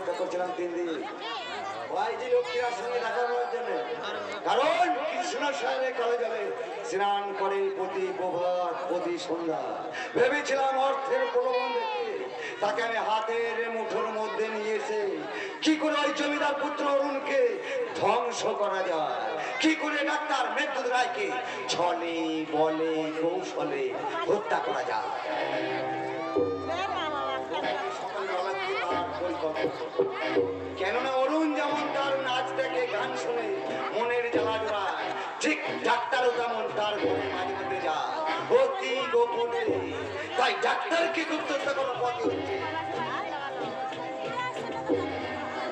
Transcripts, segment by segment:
অপেক্ষা করছিলাম 3 দিন ভাইজি লক্ষ্মীর সঙ্গে দেখা করার জন্য। কারণ কৃষ্ণ সাহেবের কালে যাবে স্নান করে প্রতি প্রভাত প্রতি সন্ধ্যা ভেবেছিলাম অর্থের প্রলোভন দেখে তাকে আমি হাতের মুঠোর মধ্যে নিয়ে এসে কি করে ওই জমিদার পুত্র অরুণকে ধ্বংস করা যায়, কি করে ডাক্তার মেঘদূত রায়কে ছলে বলে কৌশলে হত্যা করা যায়। কেননা অরুণ যেমন তার নাচ দেখে গান শুনে মনের জ্বালা জোড়ায়, ঠিক ডাক্তারও তেমন তার ঘরে মাঝে মধ্যে যায় অতি গোপনে। তাই ডাক্তারকে গুপ্তহত্যা করার পথে হচ্ছে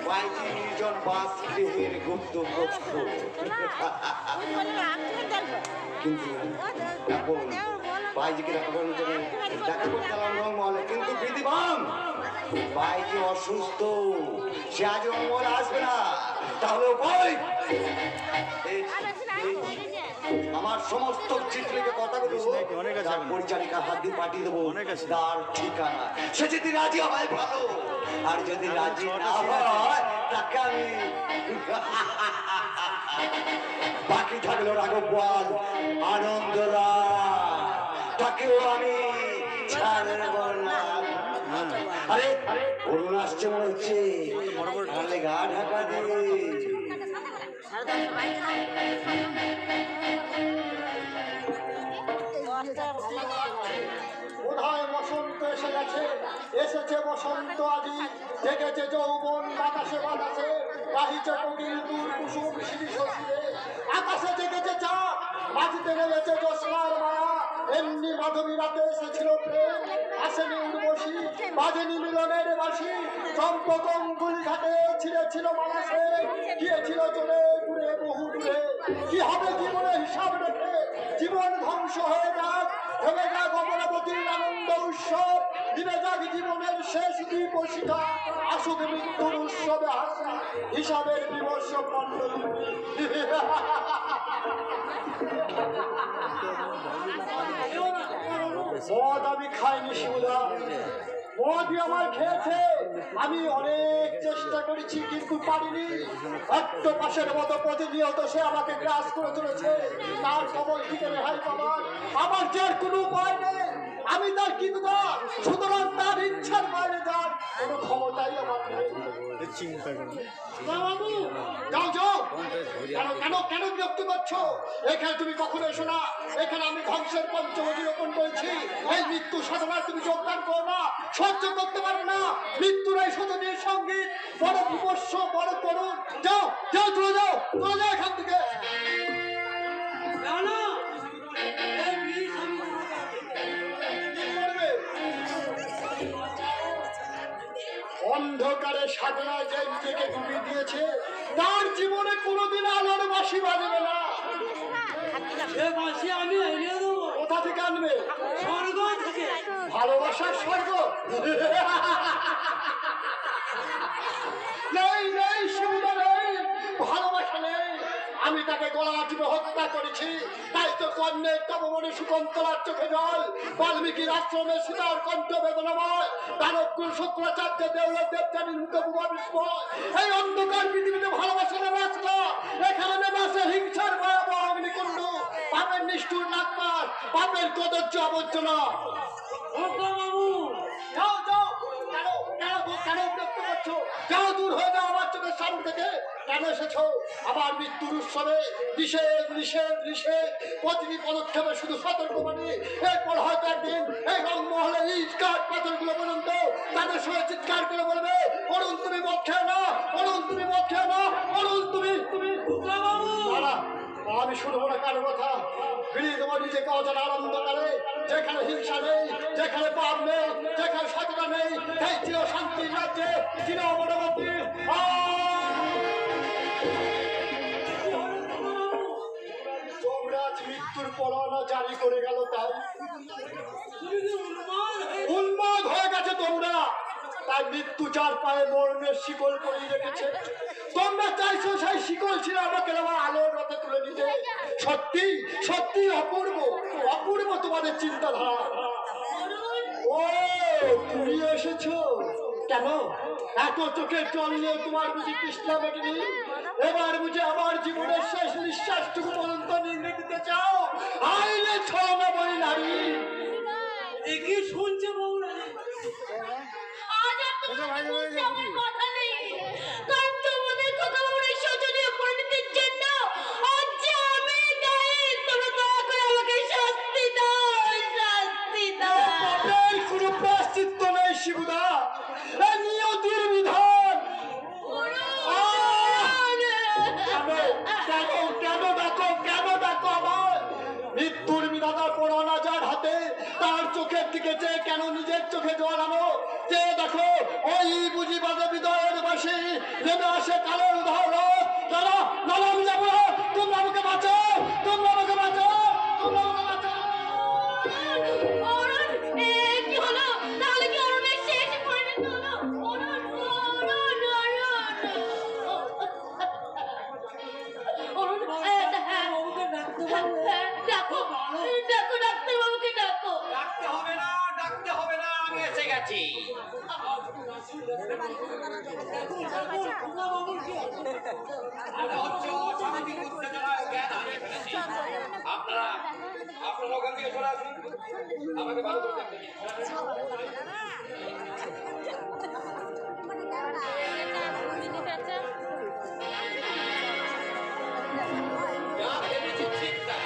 বাইজি নির্জন বাস গৃহের গুপ্ত কক্ষ। কিন্তু এখন বাইজিকে দেখা করার জন্য দেখা করতে মহলে, কিন্তু বিধিবাম বাইজি অসুস্থ, সে আজ অমল আসবে না। তাহলে ওই আমার সমস্ত চিঠি লিখে কথাগুলো তার পরিচারিকার হাত দিয়ে পাঠিয়ে দেবো তার ঠিকানা। সে যদি রাজি হয় ভালো, আর যদি রাজি না হয় তাকে আমি বাকি থাকলো রাঘবপাল আনন্দ রায়, তাকেও আমি ছাড়ব না। আরে অরুণ আসছে মনে হচ্ছে, তাহলে গা ঢাকা দিয়ে বোধহয় বসন্ত এসে গেছে, এসেছে বসন্ত আজি, জেগেছে যৌবন বাতাসে বাতাসে, গাহিছে কোকিল দূর কুসুম শিরি শশীরে, আকাশে জেগেছে চাঁদ, মাটিতে নেমেছে জ্যোৎস্নার মায়া, এমনি মাধবী রাতে এসেছিল প্রেম, আসেনি উর্বশী, বাজেনি মিলনের বাঁশি, চম্পক অঙ্গুলি ঘাটে ছিঁড়েছিল মালাসে, গিয়েছিল চলে দূরে বহু দূরে। কি হবে জীবনে হিসাব রেখে, জীবন ধ্বংস হয়ে যাক, থেমে যাক অমরাবতীর আনন্দ উৎসব, দিনে যাক জীবনের শেষ দীপশিখা, আসুক মৃত্যুর উৎসবে হাসি, হিসাবের বিমর্ষ মণ্ডলী। মদ আমি খাইনি শিবুদা, মদই আমার খেয়েছে। আমি অনেক চেষ্টা করেছি কিন্তু পারিনি। অট্টপাশের মতো প্রতিনিয়ত সে আমাকে গ্রাস করে চলেছে। তার কবল থেকে রেহাই পাবার আমার যে আর কোনো উপায় নেই। আমি তার কিন্তু সুতরাং তার ইচ্ছার বাইরে যার কোনো ক্ষমতাই আমার নেই। বাবু যাও যাও, কেন কেন কেন বিরক্ত করছো? এখানে তুমি কখনো এসো না। এখানে আমি ধ্বংসের পঞ্চমী রোপণ করেছি। এই মৃত্যু সাধনায় তুমি যোগদান করো না, সহ্য করতে পারো না। মৃত্যুর এই শোচনীয় সঙ্গীত বড় বিমর্ষ, বড় করুণ। যাও যাও, চলে যাও, চলে যাও এখান থেকে। অন্ধকারে সাধনা যে নিজেকে ডুবিয়ে দিয়েছে, তার জীবনে কোনোদিন আলোর বাঁশি বাজবে না। সে বাঁশি আমি এনে দেবো। কোথা থেকে আনবে? স্বর্গ থেকে। ভালোবাসার স্বর্গ? নেই নেই শিবুদা, নেই ভালোবাসা নেই। আমি তাকে গলা চিপে হত্যা করেছি, তাই তো কন্যের তপবনে শকুন্তলার চোখে জল, বাল্মীকির আশ্রমে সীতার কণ্ঠ বেদনাময়, দানবকুল শুক্রাচার্য দেউলের দেবযানীর মুখে বুবা বিস্ময়। এই অন্ধকার পৃথিবীতে ভালোবাসা নেমে আসলো, এখানে নেমে আসে হিংসার ভয়াবহ অগ্নিকুণ্ড, পাপের নিষ্ঠুর নাকপাত, পাপের কদর্য আবর্জনা। যাও যাও, কেন কেন কেন বিরক্ত করছো? যাও, দূর হয়ে যাও আমার চোখের সামনে থেকে। কেন এসেছো আবার মৃত্যুর উৎসবে? নিষেধ নিষেধ নিষেধ, প্রতিটি পদক্ষেপে শুধু সতর্কবাণী। এরপর হয়তো একদিন এই রংমহলে ইট কাঠ পাথরগুলো পর্যন্ত তাদের সঙ্গে চিৎকার করে বলবে, অরুণ তুমি মদ খেও না, অরুণ তুমি মদ খেও না, অরুণ তুমি তুমি। আমি শুনবো না কারো কথা। ফিরিয়ে দেবো নিজেকে অজানা আনন্দকারে, যেখানে হিংসা নেই, যেখানে পাপ নেই, যেখানে সততা নেই, সেই চির শান্তির রাজ্যে, চির অমরাবতী। যমরাজ মৃত্যুর পরোয়ানা জারি করে গেল, তাই উন্মাদ হয়ে গেছে তোমরা। তাই মৃত্যু চার পায়ে মরণের শিকল পরিয়ে রেখেছে। তোমরা চাইছো সেই শিকল ছিল আমাকে আমার আলোর রথে তুলে নিতে। সত্যি সত্যি অপূর্ব, অপূর্ব তোমাদের চিন্তাধারা। ও তুমি এসেছো? কেন এত চোখের জল নিয়ে তোমার বুঝি তৃষ্ণা মেটেনি? এবার বুঝি আমার জীবনের শেষ নিঃশ্বাসটুকু পর্যন্ত নির্ণয় দিতে চাও? আইলে ছড়ানো বই নারী কি শুনছে বউরানী? আজ আপনাদের বলতে আমার কথা নেই, কারণ তোমাদের কথা আমার এই শোচনীয় পরিণতির জন্য আজ যে আমি দায়ী। তোমরা দয়া করে আমাকে শাস্তি দাও, শাস্তি দাও। পাপের কোনো প্রায়শ্চিত্ত নেই শিবুদা, এ নিয়তির বিধান। কেন ডাকো আমার? মৃত্যুর বিধাতা পড়ো না যার হাতে, তার চোখের দিকে চেয়ে কেন নিজের চোখে জল আনো? যে দেখো ওই বুঝি বাজে হৃদয়ের বাসি নেমে আসে কালের উদাহরণ। দাদা দাদা আমি যাবো না, তোমরা আমাকে বাঁচাও, তোমরা আমাকে বাঁচাও, তোমরা আমাকে বাঁচাও। অরুণ, কি হলো? তাহলে কি অরুণের শেষ পরিণতি হলো? অরুণ, অরুণ, অরুণ, বউকে ডাকতে পারবে? ডাকো, ডাকো, ডাক্তারবাবুকে ডাকো। ডাকতে হবে না, ডাকতে হবে না, আমি এসে গেছি। মনে হচ্ছে অস্বাভাবিক উত্তেজনায় জ্ঞান হারিয়ে ফেলেছি। আপনারা ওখান থেকে চলে আসুন, আমাকে ভালো করে দেখতে দিন। যা ভেবেছি ঠিক তাই।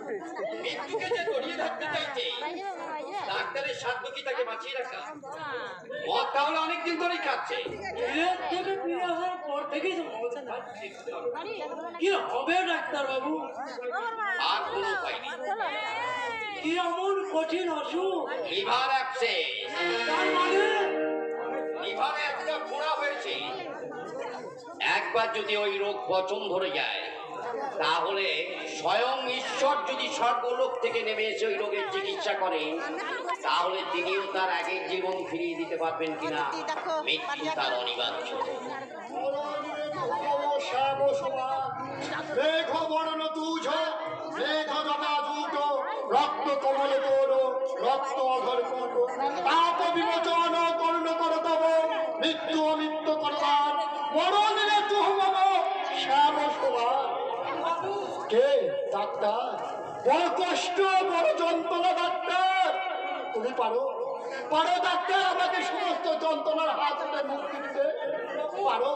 মৃত্যুকে যে জড়িয়ে ধরতে চাইছে, ডাক্তারের সাধ্য কি তাকে বাঁচিয়ে রাখা? মদ তাহলে অনেকদিন ধরেই খাচ্ছে। বিলেত থেকে ফিরে আসার পর থেকেই তো মদ খাচ্ছি। কি হবে ডাক্তার বাবু? আর কোনো উপায় নেই। কি এমন কঠিন অসুখ? Liver abscess. তার মানে লিভারে একটা ফোড়া হয়েছে। একবার যদি ওই রোগ পচন ধরে যায়, তাহলে স্বয়ং ঈশ্বর যদি স্বর্গলোক থেকে নেমে এসে ওই রোগের চিকিৎসা করেন, তাহলে তিনিও তার আগের জীবন ফিরিয়ে দিতে পারবেন কিনা মৃত্যু তার অনিবার্য। মেঘ বর্ণ তুজ, মেঘ জটা জুট, রক্ত কমল তোর, রক্ত অধর কোট, তাপ বিমোচন করুণ কর তব, মৃত্যু অমৃত্যু করবার, মরণ রে তুহ মম শ্যাম শোভা। কে ডাক্তার? বড় কষ্ট, বড় যন্ত্রণা ডাক্তার। তুমি পারো পারো ডাক্তার আমাকে সমস্ত যন্ত্রণার হাত থেকে মুক্তি দিতে? পারো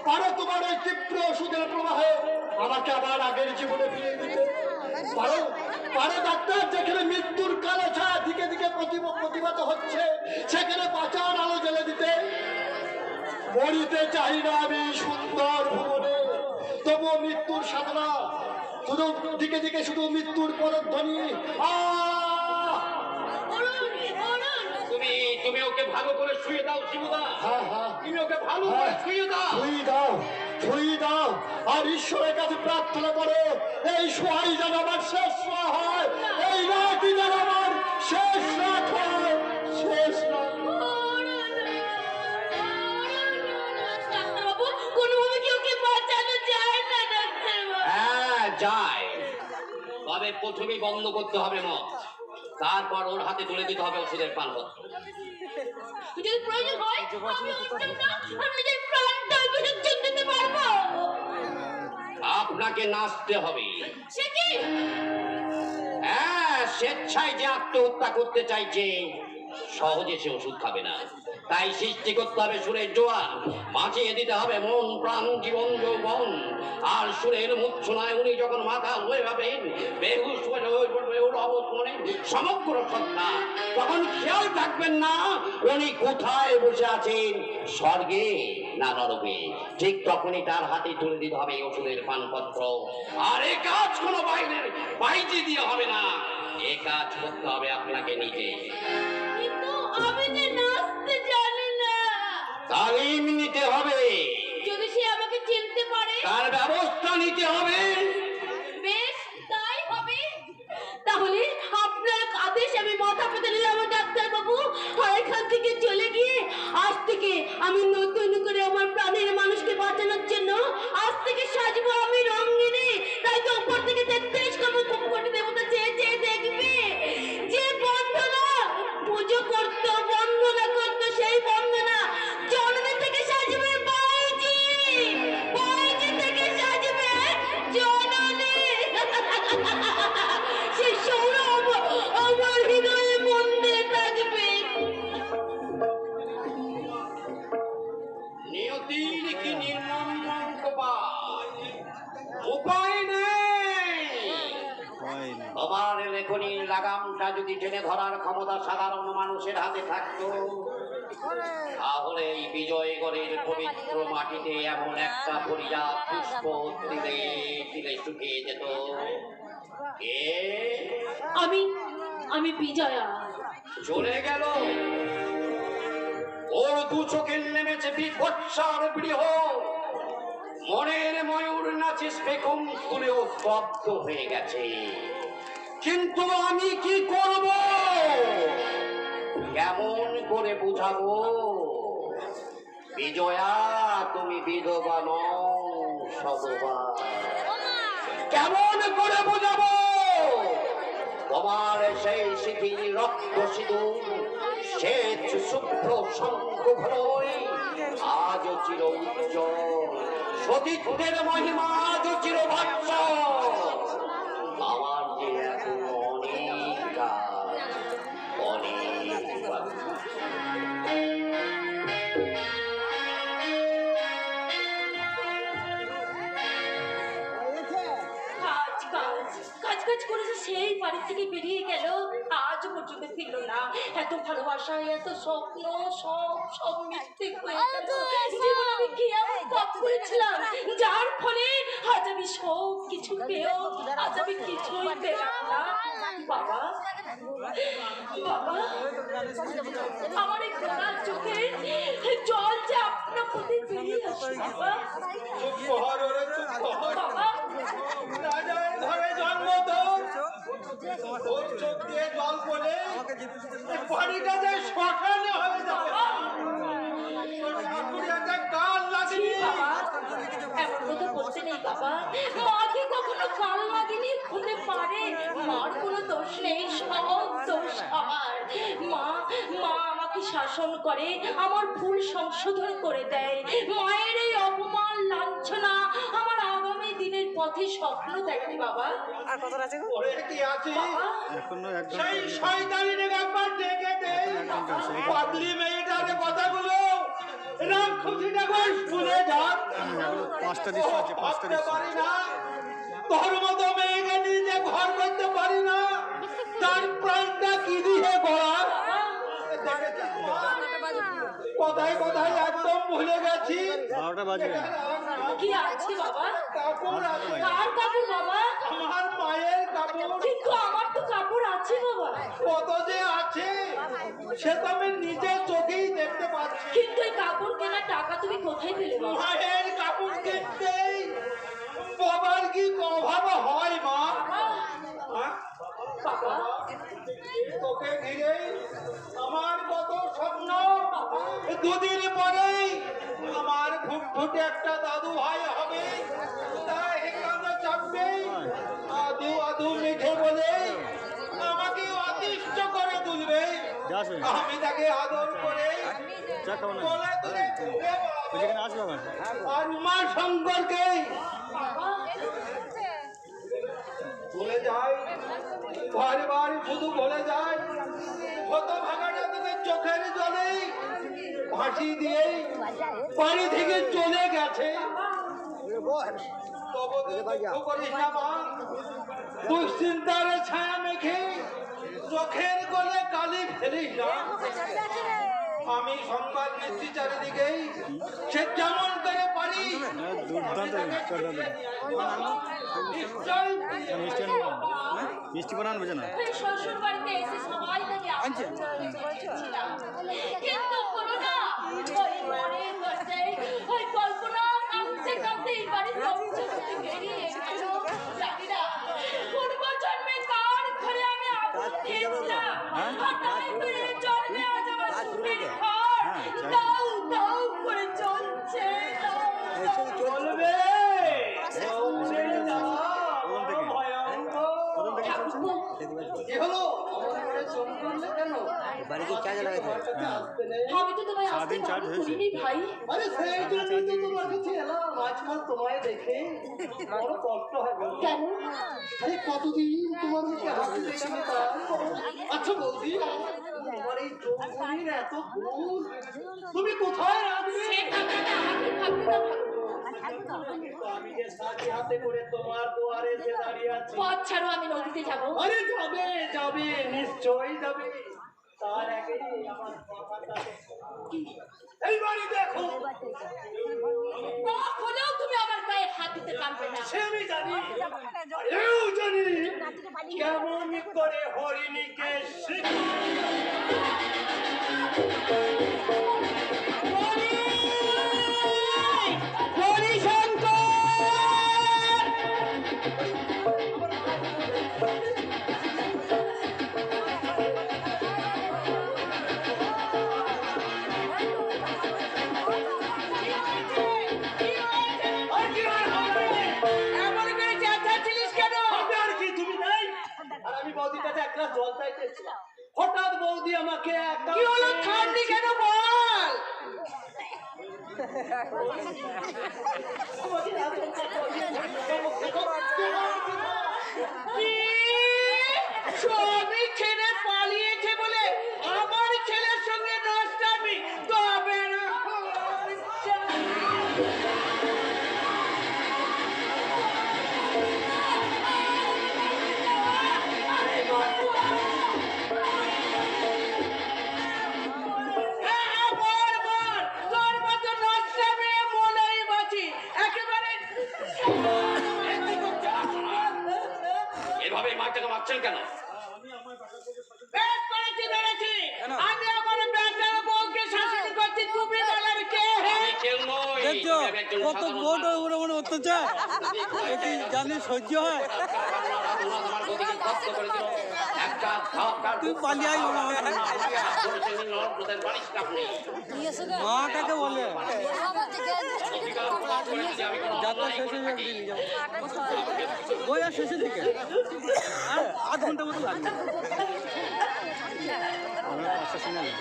পারো তোমার ওই তীব্র ওষুধের প্রবাহে আমাকে আবার আগের জীবনে ফিরিয়ে দিতে? পারো পারো ডাক্তার, যেখানে মৃত্যুর কালো ছায়া দিকে দিকে প্রতিবাদ হচ্ছে, সেখানে বাঁচার আলো জ্বেলে দিতে? মরিতে চাই না আমি সুন্দর ভুবনে, তবুও মৃত্যুর সাধনা, শুধু দিকে দিকে শুধু মৃত্যুর পদধ্বনি। অরুণ, অরুণ, তুমি ওকে ভালো করে শুয়ে দাও শিবুদা। হ্যাঁ হ্যাঁ তুমি ওকে ভালো করে শুয়ে দাও। ছুঁই দাও আর ঈশ্বরের কাছে প্রার্থনা করো এই সোহাই যেন আমার শেষ সোয়া হয়, এই রাতই যেন আমার শেষ রাত হয়, শেষ রাত। ডাক্তারবাবু, কোনোভাবে কি ওকে বাঁচানো যায় না ডাক্তারবাবু? হ্যাঁ যায়, তবে প্রথমেই বন্ধ করতে হবে মদ, তারপর ওর হাতে তুলে দিতে হবে ওষুধের পানপত্র। যদি প্রয়োজন হয় আমি নিজের প্রাণটা বিসর্জন দিতে পারবো। আপনাকে নাচতে হবে। সে কি? হ্যাঁ, স্বেচ্ছায় যে আত্মহত্যা করতে চাইছে, সহজে সে ওষুধ খাবে না। তাই সৃষ্টি করতে হবে সুরের জোয়ার, বাঁচিয়ে দিতে হবে মন প্রাণ জীবন যৌবন। আর সুরের মূর্ছনায় উনি যখন মাথা হয়ে ভাবেন, বেহুশ হয়ে পড়বে ওর অবস্থানে সমগ্র সত্তা, তখন খেয়াল থাকবেন না উনি কোথায় বসে আছেন, স্বর্গে না নরকে। ঠিক তখনই তার হাতে তুলে দিতে হবে এই ওষুধের পানপত্র। আর এ কাজ কোনো বাইরে দিয়ে হবে না, এ কাজ করতে হবে আপনাকে নিজে। কিন্তু আমি যে নাচতে জানি না। তালিম নিতে হবে, যদি সে আমাকে চিনতে পারে? তার ব্যবস্থা নিতে হবে। বেশ, তাই হবে। তাহলে আপনার আদেশ আমি মাথা পেতে নিলাম ডাক্তারবাবু। আর এখান থেকে চলে গিয়ে আজ থেকে আমি নতুন করে আমার প্রাণের মানুষকে বাঁচানোর জন্য আজ থেকে সাজবো আমি রঙিনী। তাই তো উপর থেকে 33 কোটি দেবতা চেয়ে চেয়ে দেখবে যে বন্ধনা পুজো করতো, বন্দনা করতো লাগামটা যদি টেনে ধরার ক্ষমতা সাধারণ মানুষের হাতে থাকতো, তাহলে এই বিজয়গড়ের পবিত্র মাটিতে এমন একটা পরিজাত পুষ্প দিলে দিলে শুকিয়ে যেত। আমি বিজয়া। চলে গেল। ওর দু চোখের নেমেছে বিভৎসার বৃহ, মনের ময়ূর নাচে পেখম ফুলেও স্তব্ধ হয়ে গেছে। কিন্তু আমি কি করব, কেমন করে বুঝাবো? বিজয়া, তুমি বিধবা নও, সধবা। কেমন করে বুঝাবো? তোমার সেই শিথিল রক্ত সিঁদুর, শ্বেত শুভ্র শঙ্খ ঘোড়ই আজও চির উজ্জ্বল, সতীত্বের মহিমা আজও চির ভাস্বর। আমার যে এখন অনেক কাজ, অনেক বাকি। কাজ করেছে, সেই বাড়ি থেকে বেরিয়ে গেল, আজ পর্যন্ত ফিরল না। এত ভালোবাসা, এত স্বপ্ন, সব মিথ্যে হয়ে গেল। জীবন আমি কি এমন পাপ করেছিলাম, যার ফলে আজ আমি সব কিছু পেয়েও আজ আমি কিছুই পেলাম না। বাবা, আমার এই গোড়ার চোখে জল যে আপনার প্রতি বেরিয়ে আসে। বাবা, বাবা, রাজার ঘরে জন্ম তোর, তোর চোখ দিয়ে জল পড়ে বাড়িটা যে শ্মশানে হয়ে যাবে। কাল লাগেনি এমন কথা বলতে নেই বাবা। মাকে কখনো কাল লাগেনি হতে পারে, মার কোনো দোষ নেই, সব দোষ আমার। মা আমাকে শাসন করে, আমার ভুল সংশোধন করে দেয়। মায়ের এই অপমান লাঞ্ছনা আমার আগামী দিনের পথে স্বপ্ন দেখে বাবা। ওরে কি আছে বাবা, সেই শয়তানির একবার ডেকে দে। পাগলি মেয়েটার কথাগুলো রাক্ষসীটা বেশ ভুলে যাক। ভাবতে পারি না তোর মতো মেয়েকে নিয়ে ঘর করতে পারি না, তার প্রাণটা কি দিয়ে গড়া। কোথায় কোথায় একদম ভুলে গেছি। কি আছে বাবা? কাপড় আছে, কার কাপড় বাবা? আমার মায়ের কাপড়। কিন্তু আমার তো কাপড় আছে বাবা। কত যে আছে সে তো আমি নিজের চোখেই দেখতে পাচ্ছি। কিন্তু এই কাপড় কেনার টাকা তুমি কোথায় পেলে বাবা? মায়ের কাপড় কিনতেই বাবার কি অভাব হয় মা? হ্যাঁ? বাবা, তোকে ঘিরেই আমার কত স্বপ্ন। দুদিন পরেই আমার ফুটফুটে একটা দাদু ভাই হবে, তাই এখানে চাপবে আদু আদু মেঘে বলে আমাকে অতিষ্ঠ করে তুলবে। আমি তাকে আদর করে কোলে তুলে ঘুরে বেড়াবো। আর উমা শঙ্করকে ভুলে যায়, বারবার শুধু ভুলে যায়। কত ভাগাটা তোকে চোখের জলে ফাঁসি দিয়ে বাড়ি থেকে চলে গেছে। তবু তুই দুঃখ করিস না মা, দুশ্চিন্তার ছায়া মেখে চোখের কোলে কালি ফেলিস না। আমি সংবাদ নিচ্ছি চারিদিকেই, সে যেমন করে পারি মিষ্টি বানানো বোঝে না। শ্বশুর বাড়িতে এসে সবাই তাকে আনছিলাম, কিন্তু হলো না। ওই মনের দরজায় ওই কল্পনা কাঁদতে কাঁদতে এই বাড়ির দরজা থেকে বেরিয়ে গেল। জানি না পূর্ব জন্মে কার ঘরে আমি আগুন দিয়েছিলাম, আর তাই তো এই জন্মে আজ আমার সুখের ঘর দাউ দাউ করে জ্বলছে। চলবে কি হলো? বাড়িতে চার্জ লাগাইতে আমি তো তোমায় আসতে বারণ করিনি ভাই। আরে সেই জন্যই তো তোমার কাছে এলাম। আজকাল তোমায় দেখে বড় কষ্ট হয়। কেন? আরে কতদিন তোমার মুখে হাসি দেখিনি তাই। আচ্ছা বলছি, তোমার এই যৌবনের এত গুণ তুমি কোথায় রাখবে? সে টাকাটা আমাকে থাকবে না থাকবে। আমি যে সাথে হাতে করে তোমার দুয়ারে এসে দাঁড়িয়ে আছি। পথ ছাড়ো, আমি নদীতে যাবো। আরে যাবে যাবে, নিশ্চয়ই যাবে। তার আগে আমার কথাটা এইবারই দেখো। কখনো তুমি আমার গায়ে হাত দিতে পারবে না। সে আমি জানি, এও জানি কেমন করে হরিণীকে বৌদির কাছে এক গ্লাস জল চাইতে এসেছিলাম। হঠাৎ বৌদি আমাকে একটা কি হলো, ঠান্ডি কেন বল। স্বামী ছেড়ে পালিয়েছে বলে আমার ছেলের সঙ্গে নষ্টামি তবে না। এভাবে মাঠটাকে মারছেন কেন? বেশ করেছি, বেড়েছি। আমি আমার বেটার বউকে শাসন করছি, তুমি বলার কে? আমি কেউ নই, দেখছো আমি একজন কত সাধারণ বোট মানুষ। ওরে মনে অত্যাচার, এটি জানি সহ্য হয়? আমার বৌদিকে কষ্ট করে দিল। একটা ধাক্কার তুই পালিয়ে আয় বাবা। করেছেন নরপ্রধান বারিশ আপনি। মা কাকে বলে? অধিকার প্রমাণ করে যদি আমি কোনো যাত্রা অন্যায় শেষে করে থাকি, বই আর শেষের দিকে আর 8 ঘন্টা মতো লাগবে। আমরা 5টা শুনে নিই।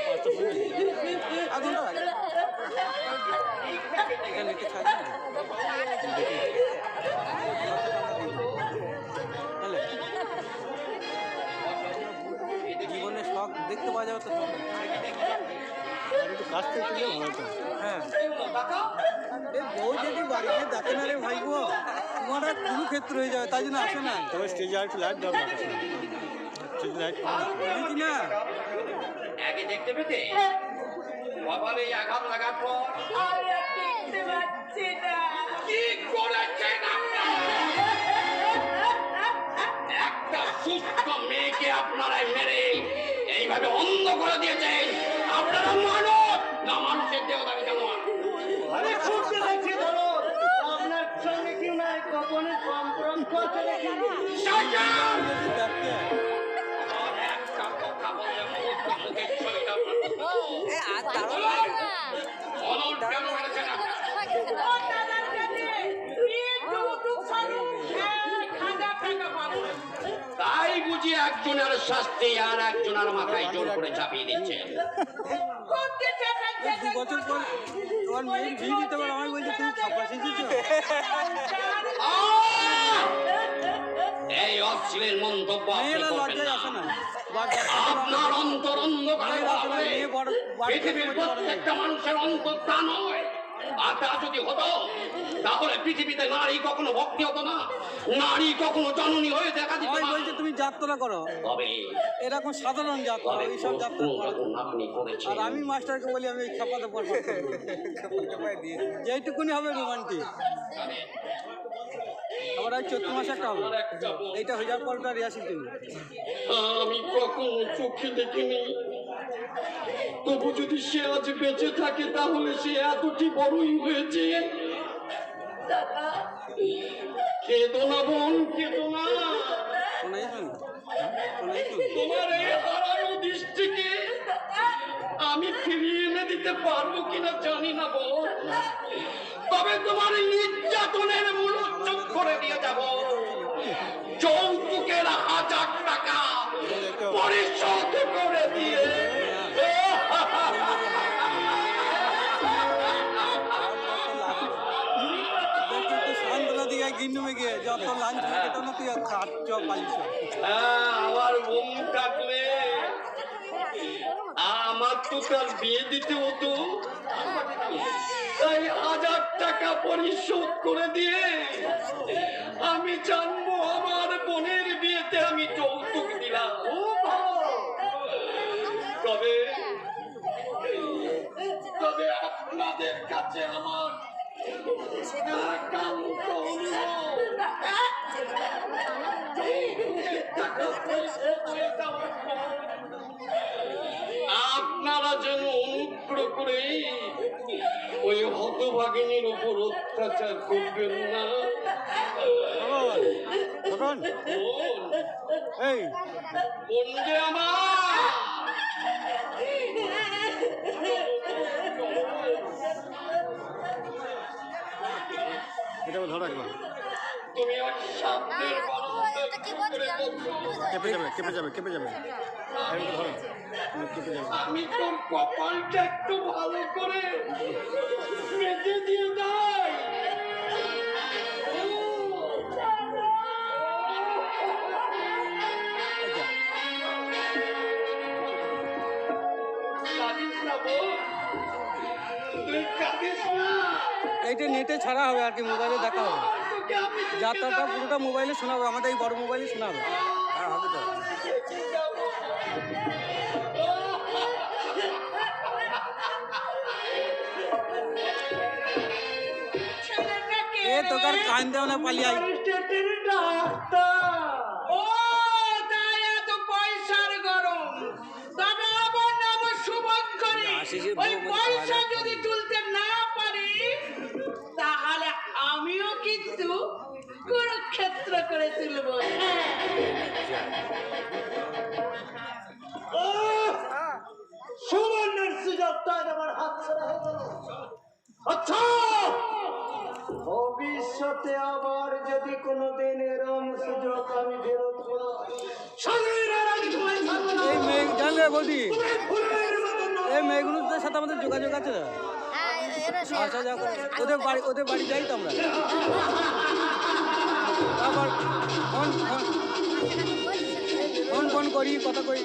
5টা শুনে নিই। 8 ঘন্টা লাগবে। এখানে একটু ছাড় না। তাহলে জীবনে শখ দেখতে পাওয়া যাবে তো, আর একটু কাছ থেকে তুলে ভালো হতো। হ্যাঁ, এ বউ যদি বাড়িতে দেখে না রে ভাই গো, তোমার আর কুরুক্ষেত্র হয়ে যাবে, তাই জন্য আসে না। তবে স্টেজে আর একটু লাইট দরকার আছে, স্টেজে লাইট বুঝি না। একে দেখতে পেতে কপালে আঘাত লাগার পর দেখতে পাচ্ছি না। কি করেছেন আপনারা? একটা সুস্থ মেয়েকে আপনারা মেরে এইভাবে অন্ধ করে দিয়েছেন। আপনারা মানব না মানুষের দেহদারি জানোয়ার? আরে ছুটতে দেখছি ধরো, আপনার সঙ্গে কেউ নাই, কখনই সম্পর্ক আছে নাকি? শাসন! যদি দেখতে আর একটা কথা বললে মুখের ছবিটা বলুন কেন করেছেন আপনারা? তাই বুঝি একজনের শাস্তি আর একজনের মাথায় জোর করে চাপিয়ে দিচ্ছেন। 2 বছর পর তোমার মেয়ের বিয়ে দিতে পারো, আমায় বলছে তুমি ছাপা শিখেছো। এই অশ্লীল মন্তব্য আপনি মেয়েরা করবেন লজ্জায় না। আসে না। আপনার অন্তর অন্ধকারে মেয়েরা আসলে ভরা মেয়ে বড় হলে বাড়ি থেকে পৃথিবীর বড় বড় প্রত্যেকটা মানুষের অন্তর তা নয়। আর তা যদি হতো তাহলে পৃথিবীতে নারী কখনো ভক্তি হতো না, নারী কখনো জননী হয়ে দেখা দিত আমায় না। বলছে তুমি যাত্রা করো, তবে এরকম সাধারণ যাত্রা, তবে এইসব যাত্রা প্রশ্ন করো। যখন আপনি করেছেন, আর আমি মাস্টারকে বলি আমি খেপাতে পারবো, যেইটুকুনি হবে রোমান্টিক। আবার ওই 14 মাসে একটা হবে, এইটা হয়ে যাওয়ার পর রিহার্সেল তুমি। আমি কখনো চোখে দেখিনি, তবু যদি সে আজ বেঁচে থাকে তাহলে সে এতটি বড়ই হয়েছে। কেঁদো না বোন, কেঁদো না। শোনাইছো না? শোনাইছো? তোমার এই হারানো দৃষ্টিকে আমি ফিরিয়ে এনে দিতে পারবো কিনা জানি না বোন, তবে তোমার নির্যাতনের মূলোচ্ছেদ করে দিয়ে যাব। যৌতুকের 1000 টাকা পরিশোধ করে দিয়ে সান্ত্বনা দিয়ে গিন্নুমে গিয়ে যত লাঞ্চ খেতে না তুই খাট চপ পালিস। আমার বোন থাকলে আমার তো তার বিয়ে দিতে হতো, তাই 1000 টাকা পরিশোধ করে দিয়ে আমি জানবো আমার বোনের বিয়েতে আমি যৌতুক দিলাম। তবে তবে আপনাদের কাছে আমার একান্ত অনুরোধ, যৌতুকের টাকা পরিশোধ করে দেওয়ার পর আপনারা যেন অনুগ্রহ করে ওই হতভাগিনীর উপর অত্যাচার করবেন না। খোকন, এই বোন যে আমার, এটা ধরো একবার। তুমি ওই সামনের মানুষদের করে বলছো, কেঁপে যাবে কেঁপে যাবে কেঁপে যাবে। এটা ধরো, কেঁপে যাবে। আমি তোর কপালটা একটু ভালো করে মেজে দিয়ে দেয়। কাঁদিস না বোন, তুই কাঁদিস না। এইটা নেটে ছাড়া হবে আর কি, মোবাইলে দেখা হবে। তোকে আমি যাত্রাটা পুরোটা মোবাইলে শোনাবে, আমাদের এই বড় মোবাইলে শোনাবে। হ্যাঁ হবে তো। এ তোকার কান দেও না পালিয়ে আই। ও তাই এত পয়সার গরম। তবে আমার নাম শুভঙ্করী। আশিসের ওই বউ পয়সা যদি তুলতে না পারি তাহলে আমিও কিন্তু কুরুক্ষেত্র করে তুলব। সুবর্ণের সুযোগটা আমার হাত ছাড়া হয়ে গেল। আচ্ছা, ভবিষ্যতে আবার যদি কোনোদিন এরম সুযোগ আমি ফেরত পাই, স্বাধীনের আগে তোমায় ছাড়বো না। এই মেয়ে জানলে বৌদি, তুমি ফুলের মতন নরম। এই মেয়েগুলোর সাথে আমাদের যোগাযোগ আছে। আচ্ছা যাক, ওদের বাড়ি যাই তো আমরা। আবার ফোন করি, কথা করি।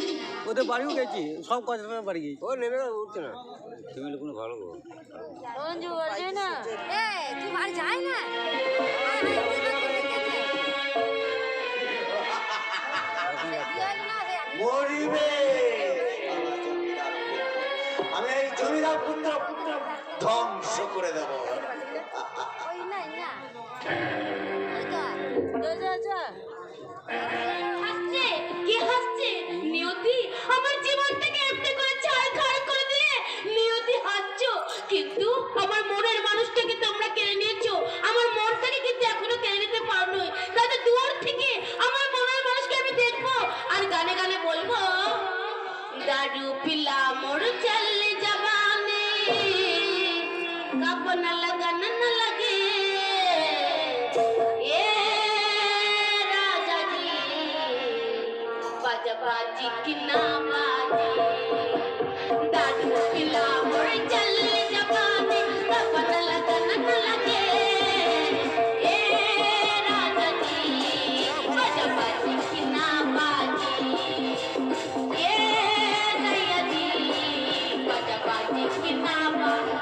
ওদের বাড়িও গেছি, সব কথা বাড়ি গেছি। ও নেমে উঠছে না। তুমি কোনো ভালো গো। অঞ্জু বলছে না এ তুই বাড়ি যাই না মরিবে। আমি এই জমিদার পুত্র ধ্বংস করে দেব। ওই না না ওই তো যা হাসছে কি হাসছে নিয়তি আমার জীবনটাকে এমনি করে ছাড়খাড় করে দিয়ে নিয়তি হাসছো কিন্তু আমার মনের মানুষটাকে তোমরা কেড়ে নিয়েছো আমার মনটাকে কিন্তু এখনো কেড়ে নিতে পারোনি তাহলে দূর থেকে আমার মনের মানুষকে আমি দেখবো আর গানে গানে বলবো দারু পিলা মোর চলে জবানে কাপড় না লাগানা না লাগে बाजी की ना बाजी दादू पिला मोर चल जबाने पता लगा न लगे ए राजा जी बाजी की ना बाजी ए नैया जी बाजी की ना बाजी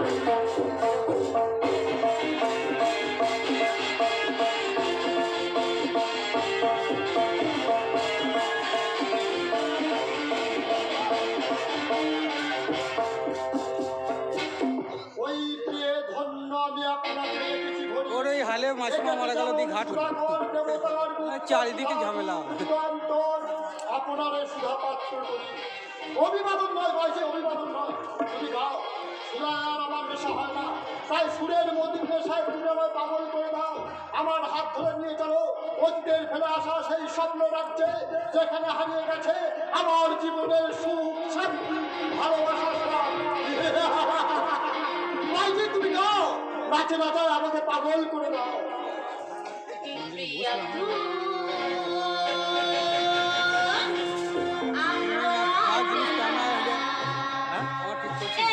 ওই প্রিয় ধন্য আমি আপনাকে দেখেছি ঘড়ি। ওর ওই হালে মাসিমা মারা গেল দিয়ে ঘাট হলো। পুরাতন দেবতার মুখ চারিদিকে ঝামেলা। যুগান্তর আপনার এই সুধা পাত্র করি। অভিবাদন নয় বয়সে অভিবাদন নয়, তুমি গাও। সুরার আমার নেশা হয় না, তাই সুরের মদির নেশায় তুমি আমায় পাগল করে দাও। আমার হাত ধরে নিয়ে চলো অতীতের ফেলে আসা সেই স্বপ্ন রাজ্যে, যেখানে হারিয়ে গেছে আমার জীবনের সুখ শান্তি ভালোবাসা সব। তাই যে তুমি গাও, নাচে নাচায় আমাকে পাগল করে দাও। प्रिया तू आज जिनिस टाना है क्या? हाँ? और ठीक से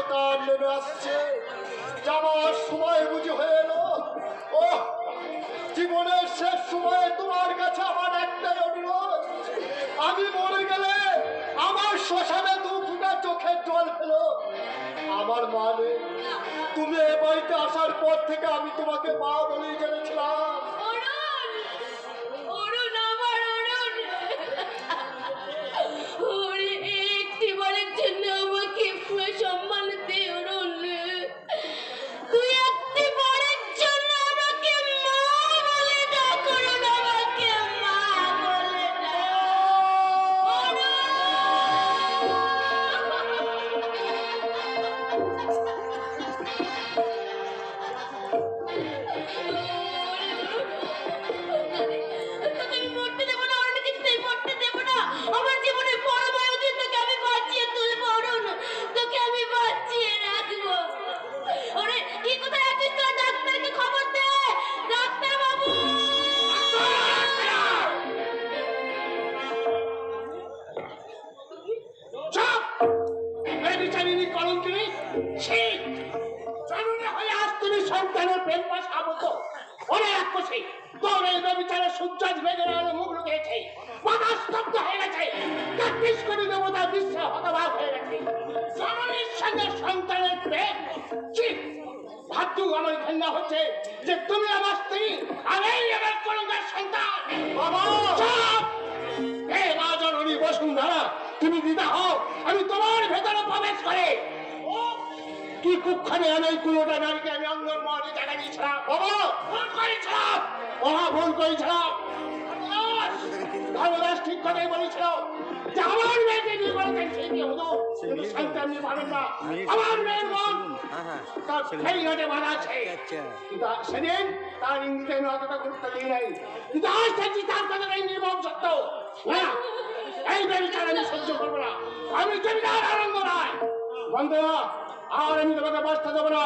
অন্ধকার নেমে আসছে, যাওয়ার সময় বুঝি হয়ে এলো। ও জীবনের শেষ সময়ে তোমার কাছে আমার একটাই অনুরোধ, আমি মরে গেলে আমার শ্মশানে 2 ফোঁটা চোখের জল ফেলো। আমার মা নেই, তুমি এ বাড়িতে আসার পর থেকে আমি তোমাকে মা বলেই জেনেছিলাম। অরুণ, অরুণ আমার অরুণ, ওরে একটি বারের জন্য আমাকে সম্মান দে অরুণ, তুই একটি বারের জন্য আমাকে মা বলে ডাক অরুণ, আমাকে মা বলে তোকে আমি মরতে দেবো না অরুণ, কিছুতেই মরতে দেবো না। আমার জীবনের বড় বড়দিন তোকে আমি বাঁচিয়ে তুলবো অরুণ, তোকে আমি বাঁচিয়ে রাখবো। ওরে কি কোথায় আছিস তোর? ডাক্তারকে খবর দে, ডাক্তার বাবু। চুপ! এই বিচারিনী কলঙ্কিনী, ছি! জানুনে হয়ে আজ তুমি সন্তানের প্রেম পাশা মতো। ওরে রাক্ষসী, তোর এই বিচারে সূর্যাজ বেগের আলো মুখ লুকিয়েছে, মাথা স্তব্ধ হয়ে গেছে, 33 কোটি দেবতা বিশ্ব হতবাক হয়ে গেছে। জননীর সঙ্গে সন্তানের প্রেম, ছি! ভাবতু আমার ঘৃণা হচ্ছে যে তুমি আমার স্ত্রী, আমি আমার কলঙ্কের সন্তান। বাবা চুপ! হে মা জননী বসুন্ধরা, তুমি দিদা হও, আমি তোমার ভেতরে প্রবেশ করে কি কুক্ষণে আমি এই কুলোটা নারীকে আমি অঙ্গন মহলে জায়গা দিয়েছিলাম। বাবা ভুল করেছিলাম, ভুল করেছিলাম। ধর্মদাস ঠিক কথাই বলেছিল যে আমার মেয়েকে নিয়ে বলেছেন সেই কি হতো, কিন্তু সন্তান নিয়ে পাবেন না। আমার মেয়ের মন তার সেই ঘাটে বাধা আছে, কিন্তু সেদিন তার ইঙ্গিতে আমি অতটা গুরুত্ব দিই নাই, কিন্তু আজ দেখছি তার কথা এই নির্মম সত্য। না, এই ব্যবচার আমি সহ্য করবো না। আমি জমিদার আনন্দ নয় বন্ধুরা, আর আমি তোমাকে বাঁচতে দেবো না।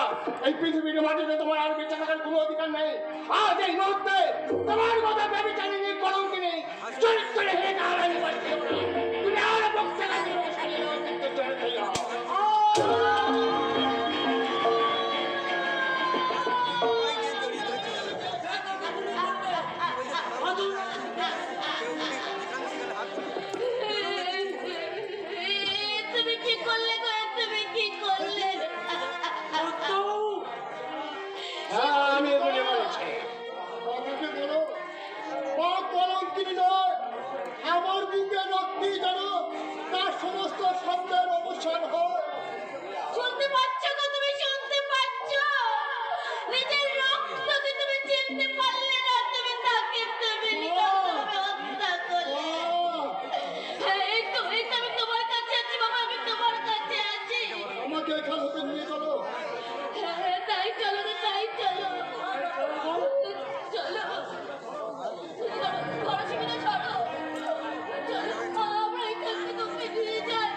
এই পৃথিবীর মাটিতে তোমার আর বেঁচে থাকার কোনো অধিকার নেই। আজ এই মুহূর্তে তোমার কথা ব্যবচারিনী কলঙ্কিনী চরিত্রে হেরে আর আমি বাঁচতে দেবো না। তুমি আর বক্তা গান্ধী তুমি কি করলে গো, তুমি কি করলে? আমি বলে বলেছি আমাকে বলো, মা কলঙ্কিনী নয়, আমার বুকে রক্তি যেন তার সমস্ত শব্দের অবসান হয়। শুনতে পাচ্ছ গো, তুমি শুনতে পাচ্ছ? নিজের রক্তকে তুমি চিনতে পারলে না, তুমি তাকে তুমি নিকটভাবে হত্যা করলে। এই তো আমি তোমার কাছে আছি বাবা, আমি তোমার কাছে আছি। আমাকে এখান হতে নিয়ে চলো। তাই চলো রে, তাই চলো, চলো ঘর সুবিধা ছাড়ো, চলো আমরা এখান থেকে বেরিয়ে যাই।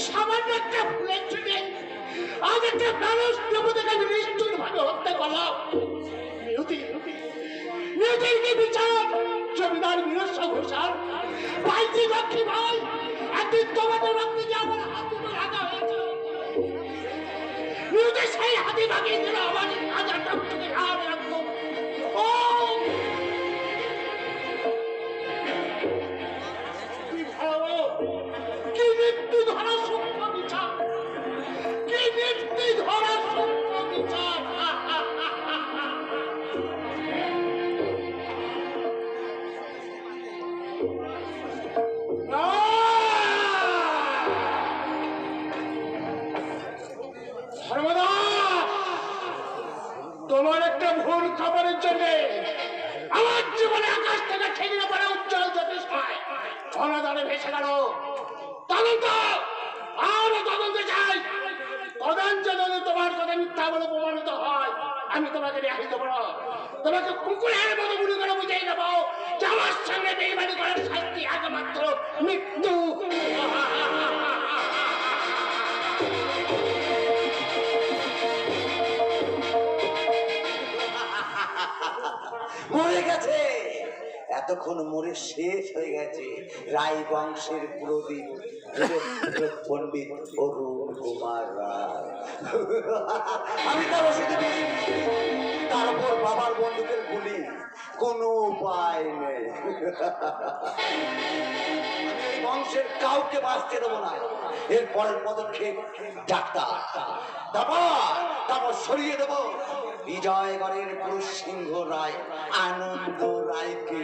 সামান্য একটা ফুলের ছুটে আজ একটা মানুষ দেবতাকে নিষ্ঠুর ভাবে হত্যা করলাম। নিউতির বিচার জমিদার বীরস্ব ঘোষাল ভাইজি লক্ষ্মী ভাই, একদিন তোমাদের রক্তে যে আমার হাতে রাজা হয়েছে, নিউতি সেই হাতি ভাগিয়ে দিল আমার রাজাটা থেকে হার রাখতো। ও কি ভালো, কি মৃত্যু ধরা সূক্ষ্ম বিচার, কি মৃত্যু ধরা সূক্ষ্ম বিচার। তোমার একটা ভুল খবরের জন্য আমার জীবনে আকাশ থেকে ছেড়ে পড়ে উজ্জ্বল জ্যোতিষ পায় অনাদারে ভেসে গেল। তদন্ত আরো তদন্ত চাই, তদন্ত যদি তোমার কথা মিথ্যা বলে প্রমাণিত হয় আমি তোমাকে রেহাই দেবো না, তোমাকে কুকুরের মতো গুলি করে বুঝিয়ে দেবো যে আমার সঙ্গে বেইমানি করার শাস্তি একমাত্র মৃত্যু। মরে গেছে, এতক্ষণ মরে শেষ হয়ে গেছে রায় বংশের প্রদীপ পণ্ডিত অরুণ কুমার রায়। আমি তার ওষুধে তারপর বাবার বন্দুকের গুলি, কোনো উপায় নেই। বংশের কাউকে বাঁচতে দেবো না। এর পরের পদক্ষেপ ডাক্তার, তারপর সরিয়ে দেবো বিজয়গড়ের পুরুষ সিংহ রায় আনন্দ রায়কে।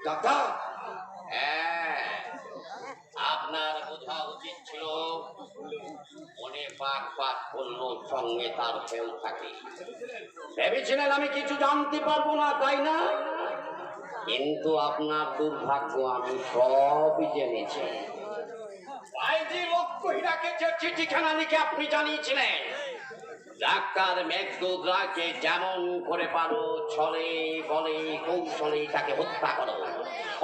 ডাক্তার, আপনার বোঝা উচিত ছিল মনে পাক পাক করলো সঙ্গে তার ফেল থাকে। ভেবেছিলেন আমি কিছু জানতে পারবো না, তাই না? কিন্তু আপনার দুর্ভাগ্য, আমি সবই জেনেছি। ভাইজি লক্ষ্মীরাকে যে চিঠিখানা লিখে আপনি জানিয়েছিলেন, ডাক্তার মেঘদুধরাকে যেমন করে পারো ছলে বলে কৌশলে তাকে হত্যা করো,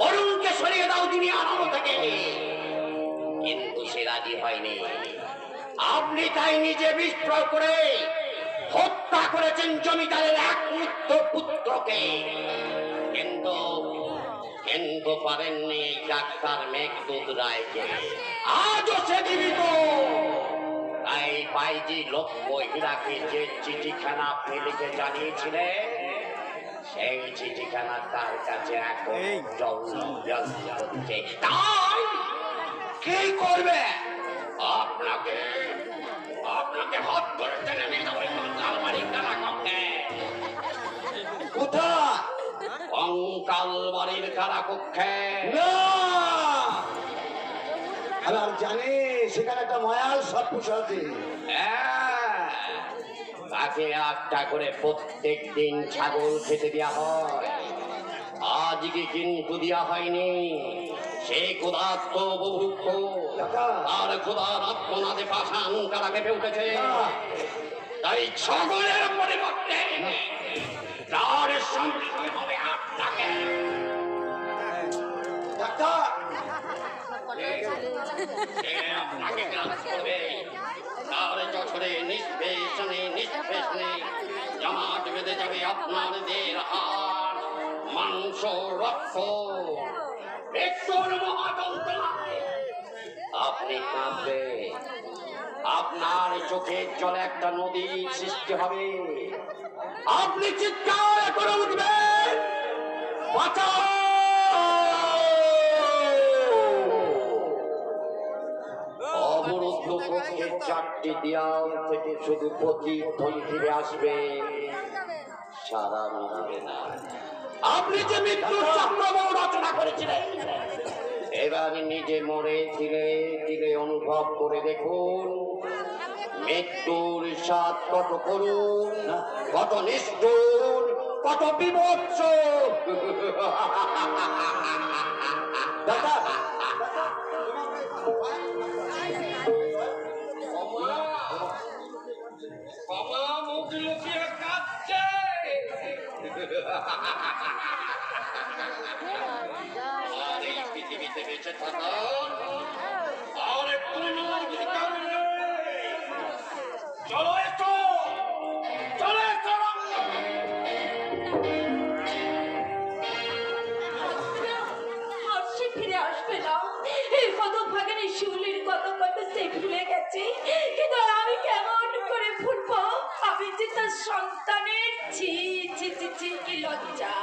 অরুণকে সরিয়ে দাও তিনি আনন্দ থেকে। কিন্তু সে রাজি হয়নি। আপনি তাই নিজে বিষ প্রয়োগ করে হত্যা করেছেন জমিদারের একমাত্র পুত্রকে। কিন্তু পারেননি ডাক্তার মেঘদূত রায়কে। আজও সে জীবিত। তাই বাইজি লক্ষ্মীরাকে যে চিঠিখানা আপনি লিখে জানিয়েছিলেন, সেই চিঠিখানা তার কাছে এখন হচ্ছে। তাই কি করবে? আপনাকে হাত করে টেনে নিতে হবে কঙ্কালবাড়ির কারাকক্ষে। কোথায়? কঙ্কালবাড়ির কারাকক্ষে। না, আমি আর জানি সেখানে একটা মায়াল সর্পুষ আছে। তাকে একটা করে প্রত্যেক দিন ছাগল খেতে দেওয়া হয়। আজকে কিন্তু দেওয়া হয়নি। সে ক্ষুধার্ত বুভুক্ষ, আর ক্ষুধার আত্মনাদে পাষাণ কারা কেঁপে উঠেছে। তাই ছাগলের পরিবর্তে তার সঙ্গে হবে আপনাকে। ডাক্তার, সে আপনাকে গ্রাস করবে। তার যশোরে নিষ্পেষণে জমাট বেঁধে যাবে আপনার দেহের হাড়, মাংস, রক্ত, মৃত্যুর মহাযন্ত্রণায় আপনি কাঁদবে। আপনার চোখের জলে একটা নদীর সৃষ্টি হবে। আপনি চিৎকার করে উঠবেন, বাঁচাও! অবরুদ্ধ কক্ষের 4টি দেয়াল থেকে শুধু প্রতিধ্বনি ফিরে আসবে, সারা মিলবে না। আপনি যে মৃত্যুর চক্রবাউ রচনা করেছিলেন, এবার নিজে মরে ধীরে ধীরে অনুভব করে দেখুন মৃত্যুর স্বাদ কত করুণ, কত নিষ্ঠুর, কত বিভৎস। মুখ লুকিয়ে কাঁদছে। আর এই পৃথিবীতে বেঁচে থাকার আর কোনো অধিকার নেই। চলো এসো, চলো এসো। আর সে ফিরে আসবে না। এই হতভাগিনী শিউলির কত কথা সে ভুলে গেছে, কিন্তু আমি কেমন করে ভুলবো? আমি যে তার সন্তানের ছি ছি ছি ছি, কি লজ্জা!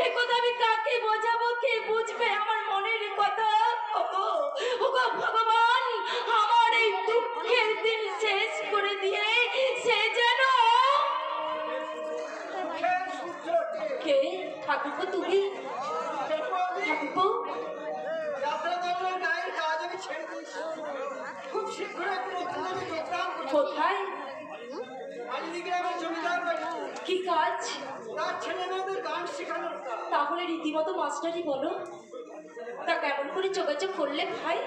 এ কথা আমি কাকে বোঝাবো? কে বুঝবে আমার মনের কথা? ওগো ওগো ভগবান, আমার এই দুঃখের দিন শেষ করে দিয়ে সে যেন কে? ঠাকুরপো, তুমি? ঠাকুরপো, খুব শীঘ্রই কোথায়? কি কাজ? ছেলে মেয়েদের গান শেখানোর কাজ। তাহলে রীতিমতো মাস্টারই বলো। তা কেমন করে যোগাযোগ করলে ভাই?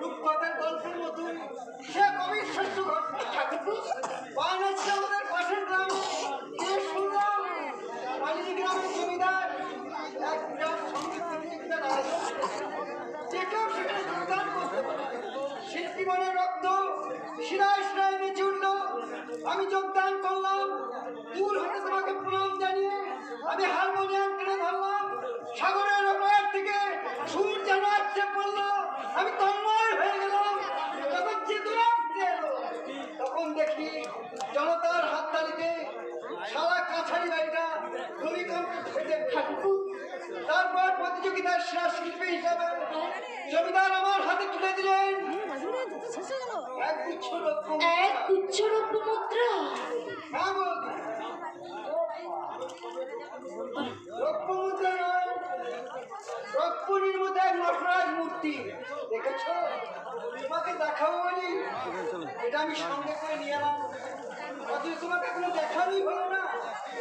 রূপকথার গল্পের মতো সে কবির সত্য ঘটনা। ঠাকুরপো, বানাচ্ছে আমাদের পাশের গ্রাম। শুনলাম মালিনী গ্রামের জমিদার এক বিরাট সঙ্গীত প্রতিযোগিতা প্রতিযোগিতা না হয়, যে কেউ সেখানে যোগদান করতে পারে। শিল্পী মনের রক্ত শিরায় শিরায় নেচে উঠল। আমি যোগদান করলাম। দূর হতে তোমাকে প্রণাম জানিয়ে আমি হারমোনিয়াম কিনে ধরলাম। সাগরের ওপার থেকে সুর যেন আসছে পড়লো। আমি তন্ময় হয়ে গেলাম। যখন চেতনা ফিরে এলো, তখন দেখি জনতার হাততালিতে সারা কাছারি বাড়িটা ভূমিকম্পে ফেটে ঠাকুর তারপর প্রতিযোগিতার সেরা শিল্পী হিসাবে জমিদার আমার হাতে তুলে দিলেন এক গুচ্ছ রত্ন। এক গুচ্ছ রৌপ্য মুদ্রা। হ্যাঁ বৌদি, রৌপ্য মুদ্রা নয়, রৌপ্য নির্মিত এক নটরাজ মূর্তি। দেখেছো? তোমাকে দেখাবো বলি এটা আমি সঙ্গে করে নিয়ে এলাম, অথচ তোমাকে এখনো দেখানোই হলো না।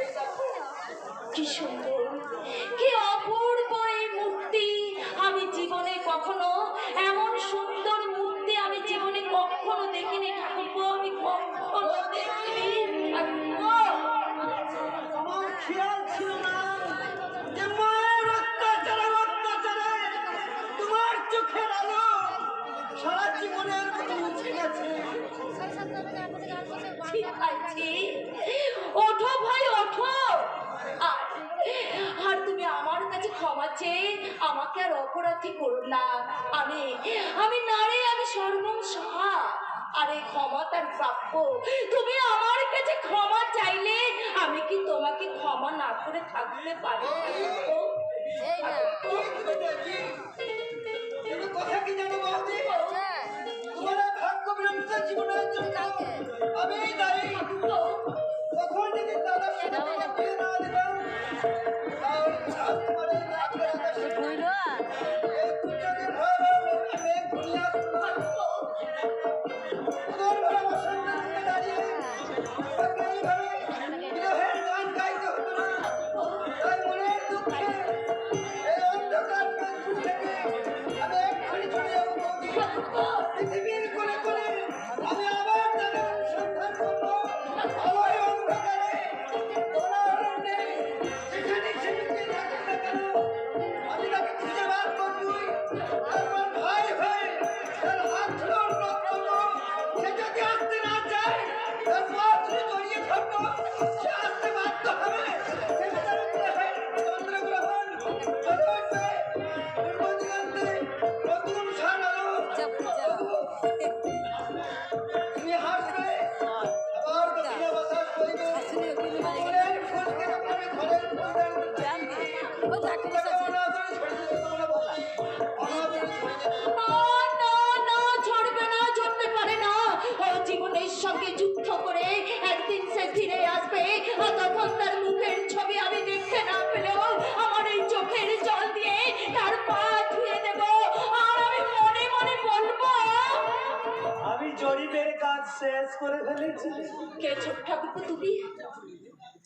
এই দেখো। কি সুন্দর, কি অপূর্ব এই মূর্তি। আমি জীবনে কখনো এমন সুন্দর মূর্তি আমি জীবনে কখনো দেখিনি ঠাকুর। আমি কখনো দেখিনি ঠাকুর। আমার খেয়াল ছিল না যে মায়ের অত্যাচারে অত্যাচারে তোমার চোখের আলো সারা জীবনের মতো মুছে গেছে। ঠিক আছে, ওঠো ভাই ওঠো। আর আর তুমি আমার কাছে ক্ষমা চেয়ে আমাকে আর অপরাধী করো না। আমি আমি নারী, আমি সর্বংসহা। আর এই ক্ষমা তার প্রাপ্য। তুমি আমার কাছে ক্ষমা চাইলে আমি কি তোমাকে ক্ষমা না করে থাকতে পারি? তুমি কথা কি জানো বৌদি? তোমার এই ভাগ্য বিরক্ত জীবনের জন্য আমি দায়ী। তখন যদি দাদার সাথে তোমাকে বিয়ে না দিলাম, তাহলে আজ তোমার এই রাতের আকাশে এই দুজনের ভয়াবহ মেঘ ঘনিয়ে আসতো। উদর ভরা বসন্তের দিকে দাঁড়িয়ে তাকে এইভাবে বিরহের গান গাইতে হতো না। তাই মনের দুঃখে এই অন্ধকার মৃত্যু থেকে আমি এক্ষুনি চলে যাবো বৌদি। পৃথিবীর কোণে কোণে আমি আবার তাকে অনুসন্ধান করবো। আলোয় অন্ধকারে অনারণ্যে যেখানে সে লুকিয়ে থাকুক না কেন, আমি তাকে খুঁজে বার করবই। তারপর ভাই হয়ে তার হাত ধরে অনুরোধ করবো, সে যদি আসতে না চায় তার পা ধরে জড়িয়ে ধরবো। সে আসতে বাধ্য হবে। সে বেচারা গ্রহে চন্দ্রগ্রহণ চলে উঠবে। পূর্ব দিগন্তে নতুন ঝাড় আলো। তুমি হাসবে, আবার দক্ষিণে বাতাস বইবে। ফুলের ফুল কেটে পড়বে ঘরের ফুলদান। তাকে অনাদরে ছেড়ে দিতে তোমরা বৌদি, অনাদরে ছেড়ে দিতে। না না না, ছড়বে না, চড়তে পারে না। ও জীবনের সঙ্গে যুদ্ধ করে একদিন সে ফিরে আসবে। আর তখন তার মুখের ছবি আমি দেখতে না পেলেও আমার এই চোখের জল দিয়ে তার পা ধুয়ে দেব। আর আমি মনে মনে বলবো, আমি জরিপের কাজ শেষ করে ফেলেছি। কে ছোট ঠাকুর? তুমি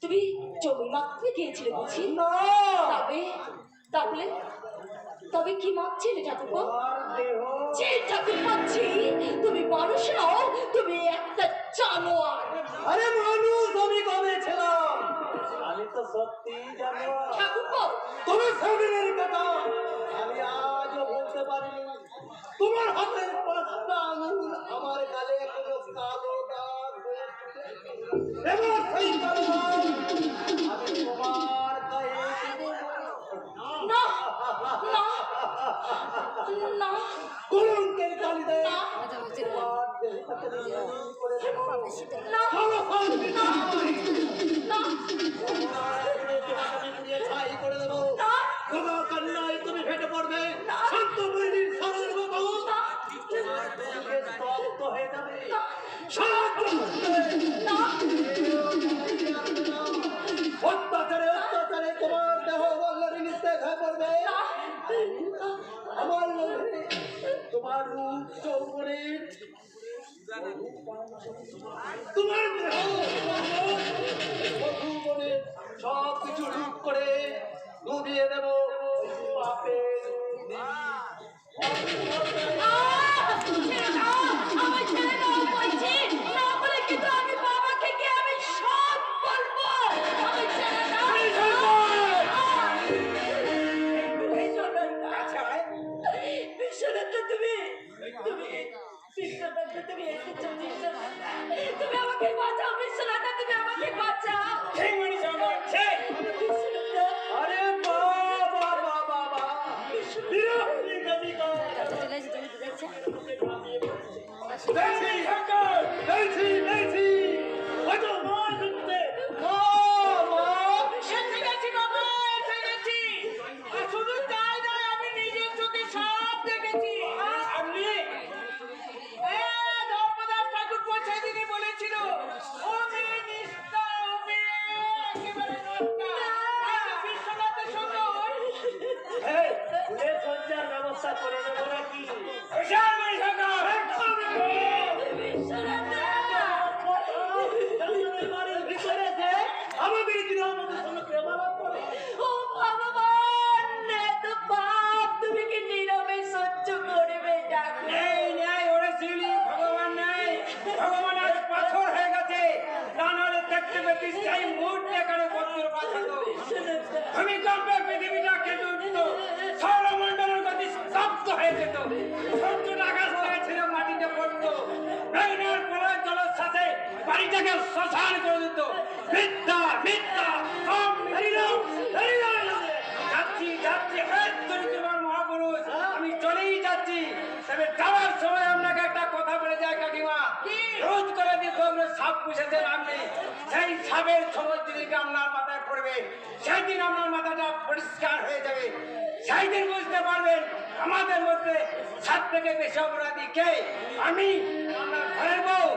তুমি জমি মাপতে গিয়েছিলে বুঝি? না, তবে তাহলে তবে কি মাপছিলে ঠাকুর? আর দেহ যে ঠাকুর পাচ্ছি তুমি মানুষ নও, তুমি একটা জানোয়ার। আরে মানুষ আমি কবে ছিলাম? আমি তো সত্যি জানো। ঠাকুর তুমি সেদিনের কথা আমি আজও বলতে পারিনি। তোমার হাতের পাঁচটা আঙুল আমার গালে এখনো কালো দাগ হয়ে আছে। এবার সেই কালো দাগ আমি তোমার গায়ে দেব। না না না কলঙ্কের কালিতে না তোমার দেহটাকে নির্মূল করে দেব। না কালো শান্তি নয়। না তোমাকে পুড়িয়ে ছাই করে দেব। না ক্ষমা কান্নায় তুমি ফেটে পড়বে শান্ত বৈরীর সরল মতো। তোমাকে স্তব্ধ হয়ে যাবে। সাহায্য করবে। অত্যাচারে অত্যাচারে তোমার দেহ বল্লরী নিস্তেজ হয়ে পড়বে। আমার লোভে তোমার রূপ যৌবনের তোমার দেহ মধুবনে সব কিছু লুট করে ডুবিয়ে দেব পাপে। আমার ছেলে না বলছি না বলে কিন্তু আমি বাবাকে গিয়ে আমি সব বলবো। আমার ছেলে না তুমি তুমি বিশ্বনাথ, তুমি এসেছো বিশ্বনাথ, তুমি আমাকে বাঁচাও বিশ্বনাথ, তুমি আমাকে বাঁচাও। সেই মানুষ আমার সেই বিশ্বনাথ, আরে বাবা বাবা বাবা বিরোধী কবিতা দেখছি শঙ্কর দেখছি দেখছি কত মা ঢুকতে মা এসে গেছি বাবা, এসে গেছি। আর শুধু তাই নয়, আমি নিজের চোখে সব দেখেছি। আপনি ধর্মদাস ঠাকুর সেদিনই বলেছিল, ওমে নিষ্ঠা, ওমে একেবারে নিষ্ঠা। আমি বিশ্বনাথের সঙ্গে এই ফুলের সজ্জার ব্যবস্থা করে দেবো নাকি বিশাল মানে শঙ্কর বাড়ির ভিতরে যে আমাদের গৃহবধূর সঙ্গে প্রেমালাপ করে ও ভগবান, এত পাপ তুমি কি নীরবে সহ্য করবে ঠাকুর? এই ন্যায় ওরে শিলি ভগবান নাই ভগবান আজ পাথর হয়ে গেছে না নাহলে দেখতে পেতে চাই মুহূর্তে এখানে বন্ধুর পাঠাতো ভূমিকম্পে পৃথিবীটা কেঁপে উঠত সৌরমণ্ডলের গতি স্তব্ধ হয়ে যেত সূর্য আকাশ থেকে ছিল মাটিতে পড়তো মেঘনার প্রলয় জলোচ্ছ্বাসে বাড়িটাকে শ্মশান করে দিত মিথ্যা মিথ্যা সব যাচ্ছি যাচ্ছি তোমার মহাপুরুষ আমি চলেই যাচ্ছি তবে যাওয়ার সময় আপনাকে একটা কথা বলে যায় কাকিমা রোজ করে দিয়ে তোমরা সাপ পুষেছেন আপনি সেই সাপের সময় দিদিকে আপনার মাথায় পড়বে সেই দিন আপনার মাথাটা পরিষ্কার হয়ে যাবে সেই দিন বুঝতে পারবেন আমাদের মধ্যে সব থেকে বেশি অপরাধী কে আমি আপনার ঘরের বউ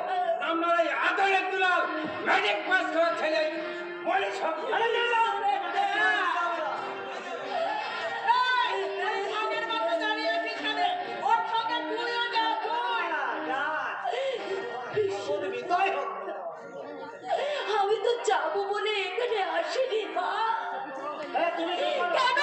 আপনার এই আদরের দুলাল ম্যাজিক পাস করা ছেলে বলে সব আগের মতো দাঁড়িয়ে আছিস কেন? ওর সঙ্গে তুইও যা, তুই। আমি তো যাবো বলে এখানে আসিনি মা। কেন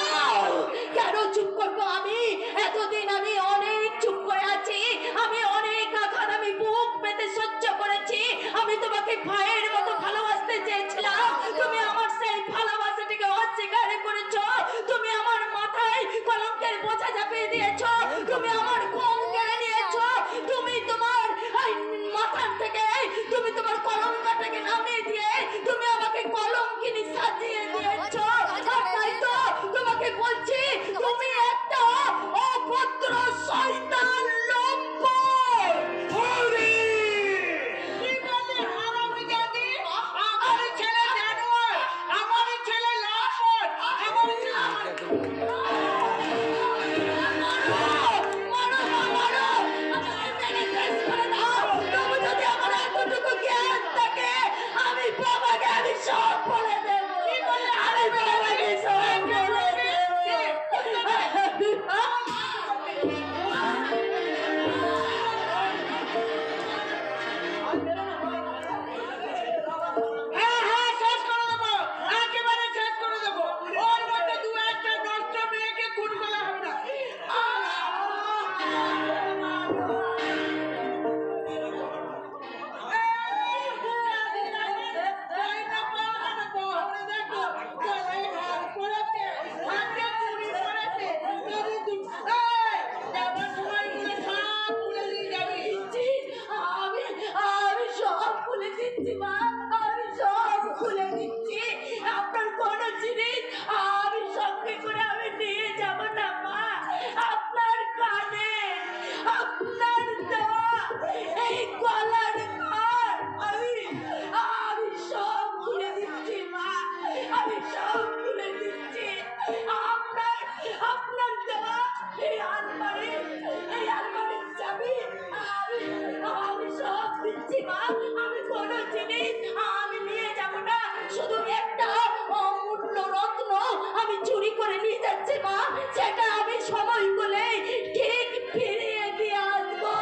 কেন চুপ করবো আমি? এতদিন আমি অনেক চুপ করে আছি, আমি অনেক আঘাত আমি বুক পেতে সহ্য করেছি। আমি তোমাকে ভাইয়ের মতো ভালোবাসতে চেয়েছিলাম, তুমি আমার সেই ভালোবাসাটিকে অস্বীকার করেছো। তুমি আমার মাথায় কলঙ্কের বোঝা চাপিয়ে দিয়েছো, তুমি আমার ঘুম কেড়ে নিয়েছো, তুমি তোমার মাথার থেকে তুমি তোমার কলঙ্কটাকে নামিয়ে দিয়ে তুমি আমাকে কলঙ্কিনী সাজিয়ে দিয়েছো। আর তাই তো তোমাকে বলছি, তুমি একটা অভদ্র শয়তান লম্পট। কি বলে হারামি জাতি? আমার ছেলে জানোয়ার, আমার ছেলে লম্পট, আমার আমি বাবাকে আমি সব বলে দেবো। আমি বাবাকে সব বলে হ্যাঁ, শেষ করে দেবো, একেবারে শেষ করে দেবো। ওর মধ্যে দু একটা নষ্ট মেয়েকে খুন করা হবে না। আমি সব খুলে দিচ্ছি মা, আমি সব খুলে দিচ্ছি। আপনার কোন জিনিস আমি সঙ্গে করে আমি নিয়ে যাব না মা। আপনার কানে আপনার দেওয়া এই গলার হার আমি সব খুলে দিচ্ছি মা, আমি সব খুলে দিচ্ছি। আপনার দেওয়া এই আলমারির চাবি আমি সব দিচ্ছি মা। আমি কোনো জিনিস আমি নিয়ে যাব না, শুধু একটা অমূল্য রত্ন আমি চুরি করে নিয়ে যাচ্ছি মা। সেটা আমি সময় করে ঠিক ফিরিয়ে দিয়ে আসবো,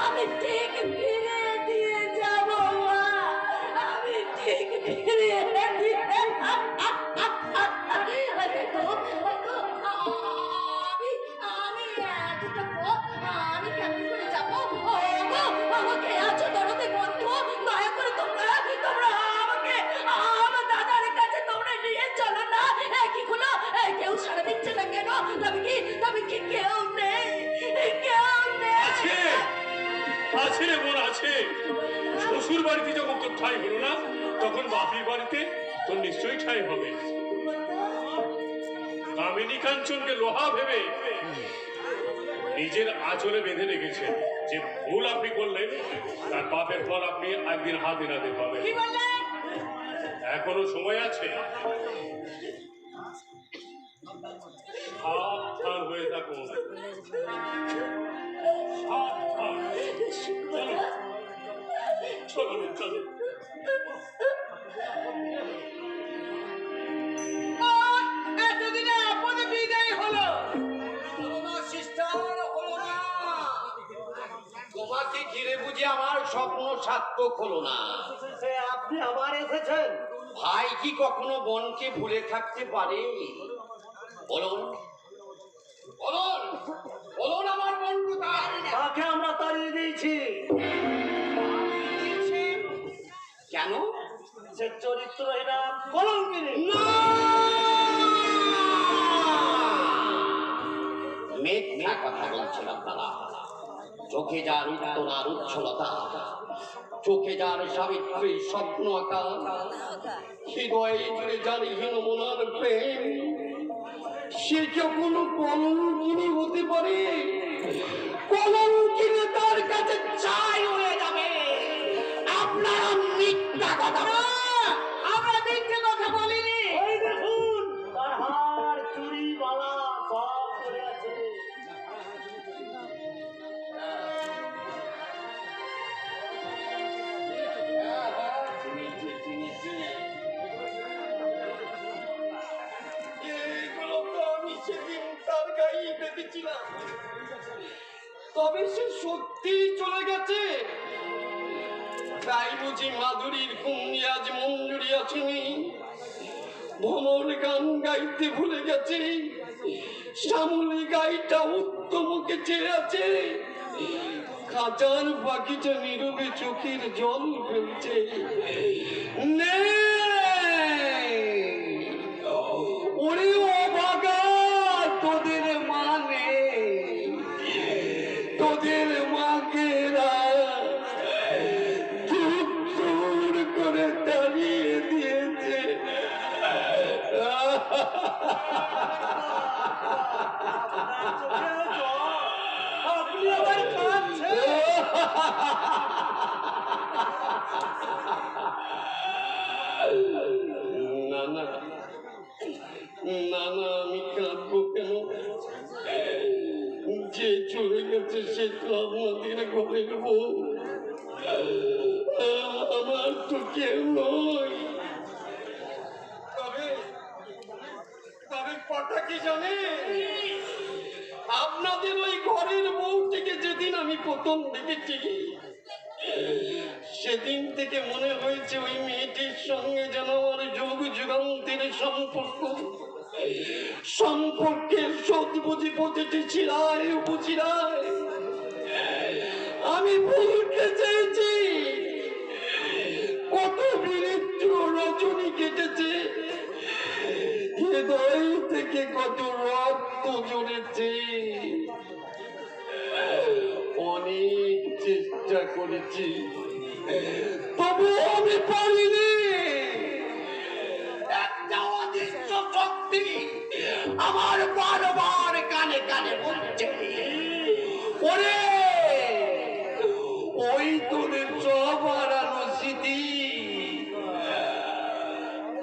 আমি ঠিক ফিরিয়ে দিয়ে যাব মা, আমি ঠিক ফিরিয়ে দিয়ে আমি কেমন করে যাবো? আমাকে আছো দরদে বন্ধু, দয়া করে তোমরা আমাকে আমার দাদার কাছে তোমরা নিয়ে চলো না। কি হলো? কেউ সারা দিচ্ছে না কেন? তবে কি কেউ নেই? কেউ আছে রে বোন আছে। শ্বশুর বাড়িতে যখন তোর ঠাঁই হলো না, তখন বাপের বাড়িতে তোর নিশ্চয়ই ঠাঁই হবে। কামিনী কাঞ্চনকে লোহা ভেবে নিজের আঁচলে বেঁধে রেখেছেন। যে ভুল আপনি করলেন তার পাপের ফল আপনি একদিন হাতে নাতে পাবেন। এখনো সময় আছে, সাবধান হয়ে থাকুন। সাবধান। চলো চলো চলো। এতদিনে আপনি বিদায় হলো না সিস্টার, হলো না। তোমাকে ঘিরে বুঝি আমার স্বপ্ন সার্থক হলো না। আপনি আবার এসেছেন? ভাই কি কখনো বোনকে ভুলে থাকতে পারে? বলুন বলুন বলুন, আমার বোন কোথায়? তাকে আমরা তাড়িয়ে দিয়েছি। কেন? সে চরিত্রহীনা কলঙ্কিনী। মিথ্যা কথা বলছেন আপনারা। চোখে যার উত্তরার উচ্ছলতা, চোখে যার সাবিত্রী স্বপ্ন আঁকা, হৃদয়ে জুড়ে যার হীনমনার প্রেম, সে যখন কলঙ্কিনী হতে পারে, কলঙ্কিনী তার কাছে চাই হয়ে যাবে। আপনারা মিথ্যা কথা আমরা মিথ্যে কথা বলিনি। ওই দেখুন, তার হার চুড়ি মালা সব পড়ে আছে। এইগুলো তো আমি সেদিন তার গায়ে বেঁধেছিলাম, তবে সে সত্যি চলে গেছে। তাই বুঝি মাধুরীর কুঞ্জে আজ মঞ্জুরি আসেনি, ভ্রমর গান গাইতে ভুলে গেছে, শ্যামলী গাইটা উত্তমকে চেয়ে আছে, খাঁচার বাকিটা নীরবে চোখের জল ফেলছে। ওরে অভাগা, তোদের মানে তোদের মাকে দূর করে তাড়িয়ে দিয়েছে। আপনি আবার কাঁদছেন? না না না না, আমি কাঁদবো কেন? যে চলে গেছে সে তো আপনাদের ঘরের বউ, আমার তো কেউ নয়। তবে তবে কথা কি জানে, আপনাদের ওই ঘরের বউটিকে যেদিন আমি প্রথম দেখেছি, সেদিন থেকে মনে হয়েছে ওই মেয়েটির সঙ্গে যেন আমার যুগ যুগান্তের সম্পর্ক। সম্পর্কের সদ বুঝি প্রতিটি চিরায় উপচিরায় আমি ভুলতে চেয়েছি। কত বিরিত্র রজনী কেটেছে, হৃদয় থেকে কত রক্ত ঝরেছে। অনেক চেষ্টা করেছি, তবু আমি পারিনি। একটা অদৃশ্য শক্তি আমার বারবার কানে কানে বলছে, ওরে ওই তোদের সব হারানো স্মৃতি,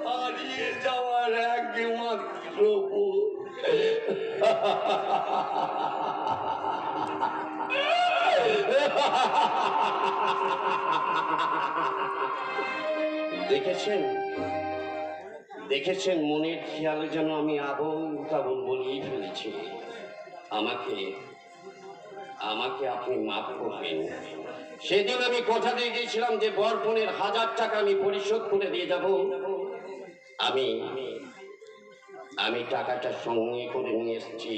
হারিয়ে যাওয়ার একমাত্র দেখেছেন দেখেছেন মনের খেয়ালে যেন আমি আবল তাবল বলিয়ে ফেলেছি। আমাকে আমাকে আপনি মাফ করবেন। সেদিন আমি কথা দিয়ে গিয়েছিলাম যে বরপণের 1000 টাকা আমি পরিশোধ করে দিয়ে যাব। আমি টাকাটা সঙ্গে করে নিয়ে এসেছি।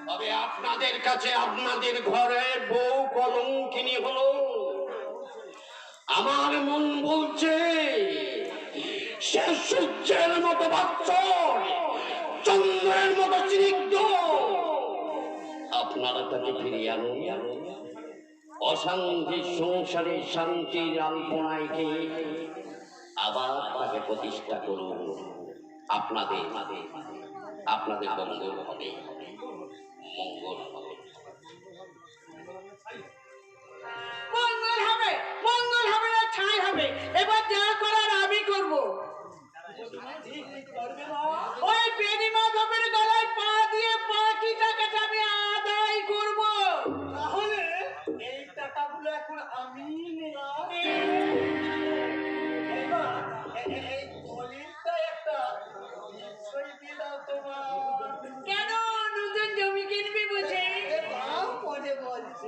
তবে আপনাদের কাছে আপনাদের ঘরের বউ কলঙ্কিনী হলো, আমার মন বলছে সে সূর্যের মতো বাচ্চর, চন্দ্রের মতো স্নিগ্ধ। আপনারা তাকে ফিরিয়ে আনুন, অশান্তির সংসারে শান্তির আলপনায় খেয়ে আবার তাকে প্রতিষ্ঠা করুন। আপনাদের আপনাদের মঙ্গল হবে, মঙ্গল হবে। মঙ্গল হবে না ছাই হবে। এবার যা করার আমি করব। ওই বেনিমাধবের গলায় পা দিয়ে বাকি টাকাটা আমি আদায় করব। তাহলে এই টাকাগুলো এখন আমি নিলাম। এবার এই দলিলটা একটা নিশ্চয়ই দিয়ে দাও তোমার। কেন নতুন জমি কিনবি বুঝি? পরে বলছে।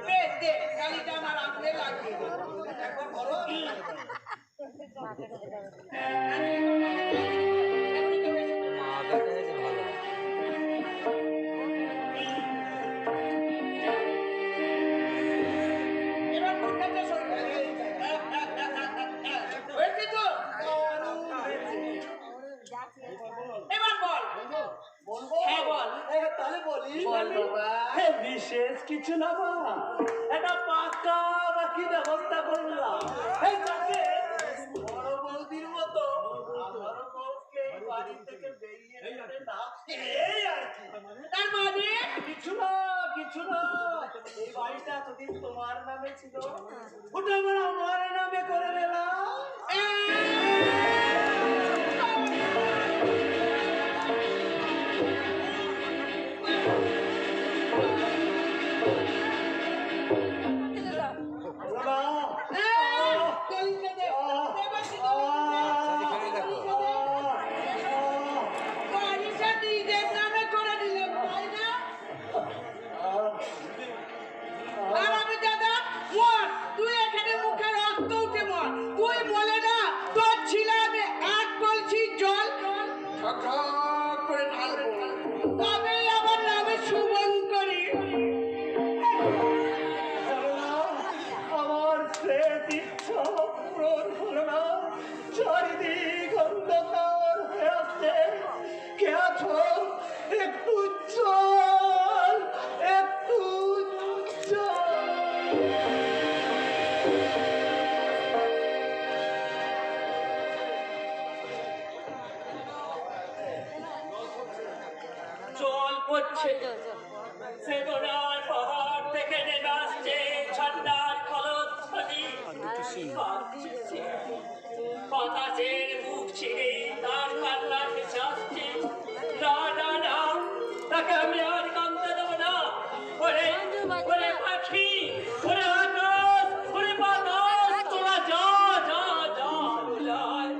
বেশ দে, গাড়িটা আমার আপনি লাগবে। একবার বলো। এবার কোনটাতে সই হয়েছে তো? এবার বল। বলবো? হ্যাঁ বল। তাহলে বলি। বল বাবা। বিশেষ কিছু না বাবা, এটা পাকা বাকি ব্যবস্থা করলাম। এই তাকে বড় বৌদির মতো আমার বউকে এই বাড়ি থেকে বেরিয়ে যেতে না, এই আর কি। তার মানে কিছু না, কিছু না। এই বাড়িটা এতদিন তোমার নামে ছিল, ওটা আমরা আমার নামে করে নিলাম। চারিদিক অন্ধকার হয়ে আসছে। কে আছো? একটু চল, একটু জল পড়ছে। সেগোনার পাহাড় থেকে নেমে আসছে ঠান্ডার খলধ্বনি। বাতাসের মুখ ছিঁড়ে তার কান্না ভেসে আসছে। না না না, তাকে আমি আর কাঁদতে দেবো না। ওরে ওরে পাখি, ওরে আকাশ, ওরে বাতাস, তোরা যা যা যা যায়।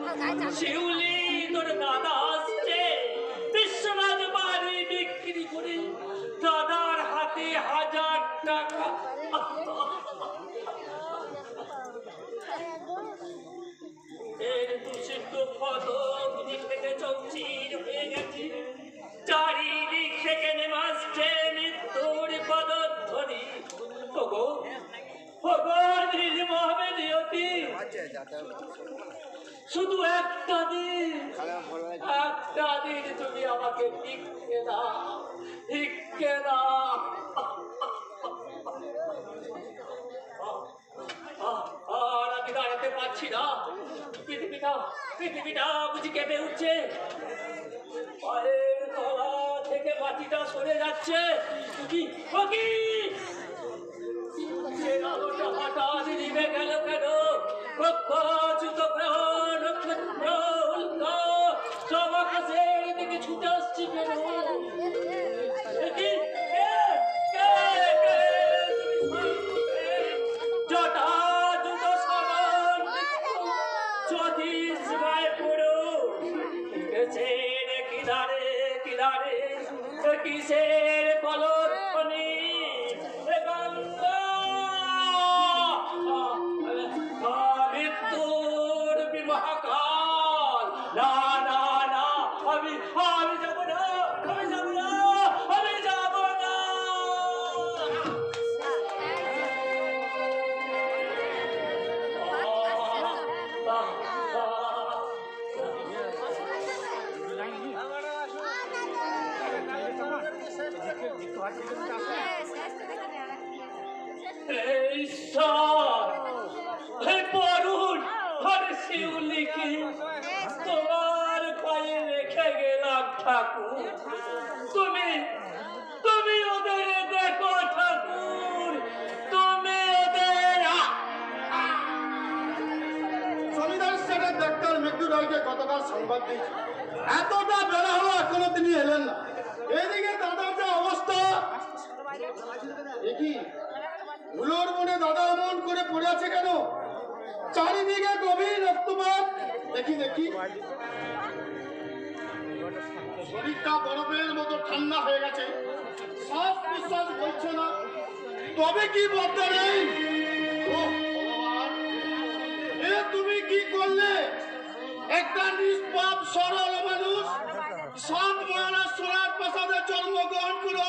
শিউলি তোর দাদা আসছে। বিশ্বনাথ বাড়ি বিক্রি করে দাদার হাতে 1000 টাকা। এর দূষিত কত দিক থেকে চৌচির হয়ে গেছে। চারিদিক থেকে নেমে আসছে মৃত্যুর পদধ্বনি। ওগো ওগো নির্মমে নিয়তি, শুধু একটা দিন তুমি আমাকে ভিক্ষে দাও, ভিক্ষে দাও। আর আমি দাঁড়াতে পারছি না। পৃথিবীটা বুঝি কেঁপে উঠছে। পায়ের তলা থেকে মাটিটা সরে যাচ্ছে। আলোটা হঠাৎ নিভে গেল কেন? চ্যুত গ্রহ নক্ষত্র উল্কা সব আকাশের দিকে ছুটে আসছে কেন? কিসের কলধ্বনি? ঈশ্বর, এই বরুণ আর শিউলিকে তোমার পায়ে রেখে গেলাম ঠাকুর। তুমি তুমি ওদের দেখো ঠাকুর, তুমি ওদের জমিদার স্টেটের ডাক্তার মৃত্যু রায়কে গতকাল সংবাদ দিয়েছি, এতটা বেলা হলো এখনো তিনি এলেন না। এদিকে দাদার যে অবস্থা, দেখি ধুলোর মনে দাদা এমন করে পড়ে আছে কেন? চারিদিকে গভীর রক্তপাত। দেখি দেখি শরীরটা বরফের মতো ঠান্ডা হয়ে গেছে, শ্বাস নিঃশ্বাস বলছে না। তবে কি বলতে নেই? ওহ ভগবান, এ তুমি কি করলে? একটা নিষ্পাপ সরল মানুষ সাত মহারাজ সোনার প্রাসাদে জন্মগ্রহণ করো,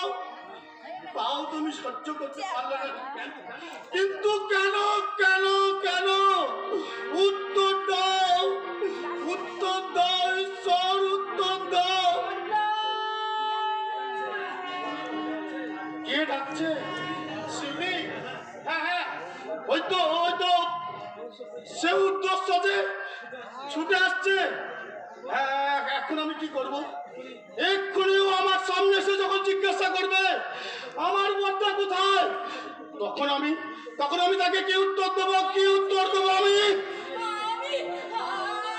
তাও তুমি সহ্য করতে পারলে না। কিন্তু কেন কেন কেন? উত্তর দাও, উত্তর দাও ঈশ্বর, উত্তর দাও। কে ডাকছে? শিবলি? হ্যাঁ হ্যাঁ, ওই তো সে উদ্দেশ্য যে ছুটে আসছে। হ্যাঁ, এখন আমি কি করব? এক্ষুনিও আমার সামনে এসে যখন জিজ্ঞাসা করবে আমার বর্তা কোথায়, তখন আমি তাকে কি উত্তর দেবো? কি উত্তর দেবো আমি?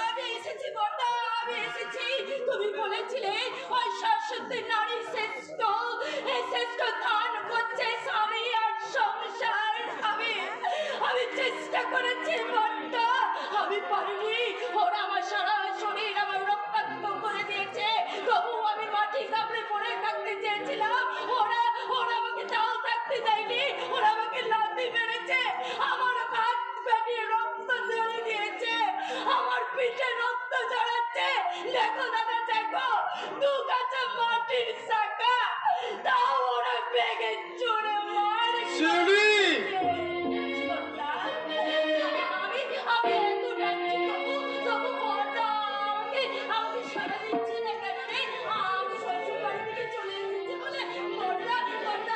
আমি এসেছি বর্দা, আমি এসেছি। তুমি বলেছিলে ওই শাশ্বতের নারী শ্রেষ্ঠ, এই শ্রেষ্ঠ দান করছে স্বামী আর সংসার। আমি চেষ্টা করেছি বর্দা, আমি পারিনি। ওরা আমার সারা শরীর আমার রক্তাক্ত করে দিয়েছে, তবু আমি মাটি কামড়ে পড়ে থাকতে চেয়েছিলাম। ওরা আমাকে তাও থাকতে দেয়নি, ওরা আমাকে লাথি মেরেছে, আমার হাত পেটে রক্ত ঝরে দিয়েছে, আমার পিঠে রক্ত ঝরাচ্ছে। দেখো দাদা, দেখো, দু কাঁচা মাটির চাকা, তাও ওরা বেগে চড়ে মার শিবলি! আমি এত ডাকছি তবু বর্দা আমাকে সারা দিচ্ছে না কেন রে? আমি শ্বশুর বাড়ি থেকে চলে এসেছি বলে বর্দা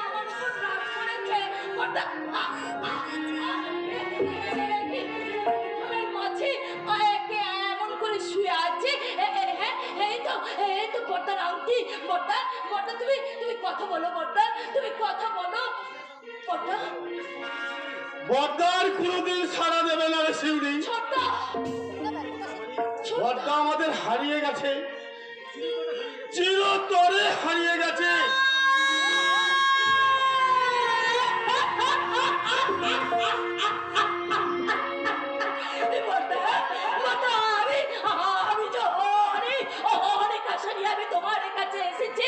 আমার উপর রাগ করেছে। বর্দা মাঝে একে এমন করে শুয়ে আছে। এই তো বর্দার আংটি। বর্দা তুমি কথা বলো, বর্দা তুমি কথা বলো। বর্দা বর্দার কোনোদিন সাড়া দেবে না রে শিউলি। ছোট্টা বর্দা আমাদের হারিয়ে গেছে, চিরতরে হারিয়ে গেছে। অনেক আশা নিয়ে আমি তোমার কাছে এসেছি।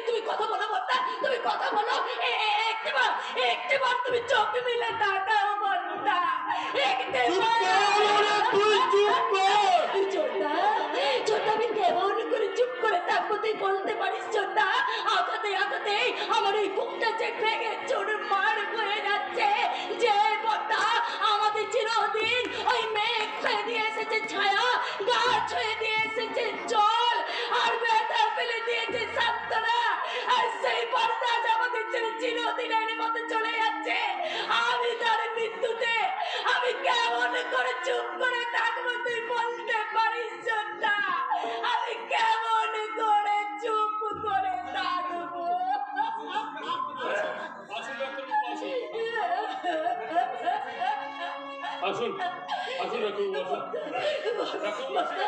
তুমি কথা বলো বর্দা, তুমি কথা বলো। একটিবার তুমি চোখ মিলে তাকাও বর্দা, ছোট্টা আমি কেমন করে চুপ করে থাকবো তুই বলতে পারিস? ছোট্টা আঘাতে আমার এই বুকটা যে ভেঙে চোর মার হয়ে যাচ্ছে। যে বর্দা আমাদের চিরদিন ওই মেঘ হয়ে দিয়ে এসেছে ছায়া, গাছ হয়ে দিয়ে এসেছে জল, আর ব্যথা ফেলে দিয়েছে সান্ত্বনা, আর সেই বর্দা আমাদের ছেড়ে চিরদিনের মতো চলে যাচ্ছে। আমি তার মৃত্যুতে আমি কেমন করে চুপ করে থাকবো তুই বলতে পারিস? ছোট্টা আমি কেমন করে চুপ করে থাকবো? আসুন আসুন ডাক্তারবাবু, আসুন।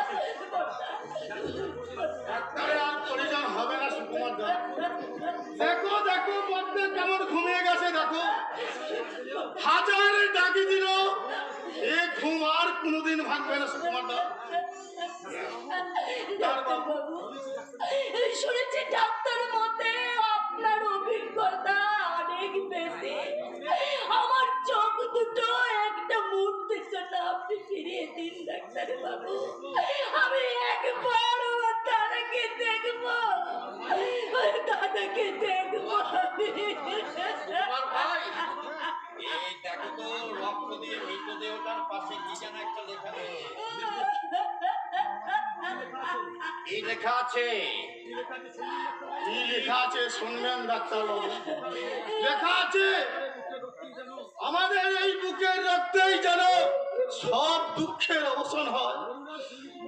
ডাক্তারে আর পরিজন হবে না সুকুমার দা। দেখো বর্দা কেমন ঘুমিয়ে গেছে, দেখো। হাজার ডাকি দিল, এ ঘুম আর কোনোদিন ভাঙবে না সুকুমার দা। ডাক্তারবাবু, শুনেছি ডাক্তার মতে আপনার অভিজ্ঞতা অনেক বেশি। আমার চোখ দুটো একটা মুহূর্তের জন্য আপনি ফিরিয়ে দিন ডাক্তারবাবু। আমি একবারও দাদাকে দেখবো, তোমার ভাই এই দেখো তো, রক্ত দিয়ে মৃতদেহটার পাশে কি যেন একটা লেখা রয়েছে। কি লেখা আছে? কি লেখা আছে শুনবেন ডাক্তারবাবু? লেখা আছে দুঃখের অবসান হয়।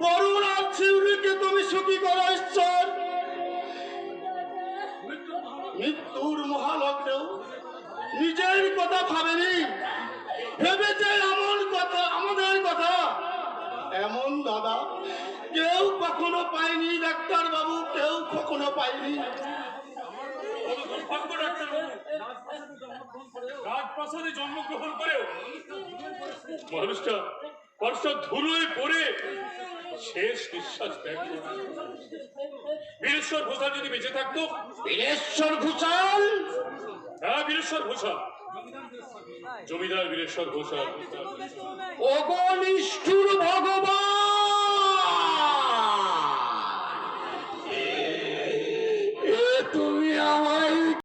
বরুণ আর শিউলিকে তুমি সুখী করো ঈশ্বর। মৃত্যুর মহালগ্নেও নিজের কথা ভাবেনি, ভেবেছে এমন কথা, আমাদের কথা। এমন দাদা কেউ কখনো পায়নি ডাক্তার বাবু, কেউ কখনো পায়নি। দুর্ভাগ্য ডাক্তারবাবু, রাজপ্রাসাদে জন্মগ্রহণ করেও মানুষটা ধুলোয় পড়ে শেষ নিঃশ্বাস ত্যাগ করে। বীরেশ্বর ঘোষাল যদি বেঁচে থাকতো। বীরেশ্বর ঘোষাল? হ্যাঁ, বীরেশ্বর ঘোষাল, জমিদার বীরেশ্বর ঘোষাল। ওগো নিষ্ঠুর ভগবান,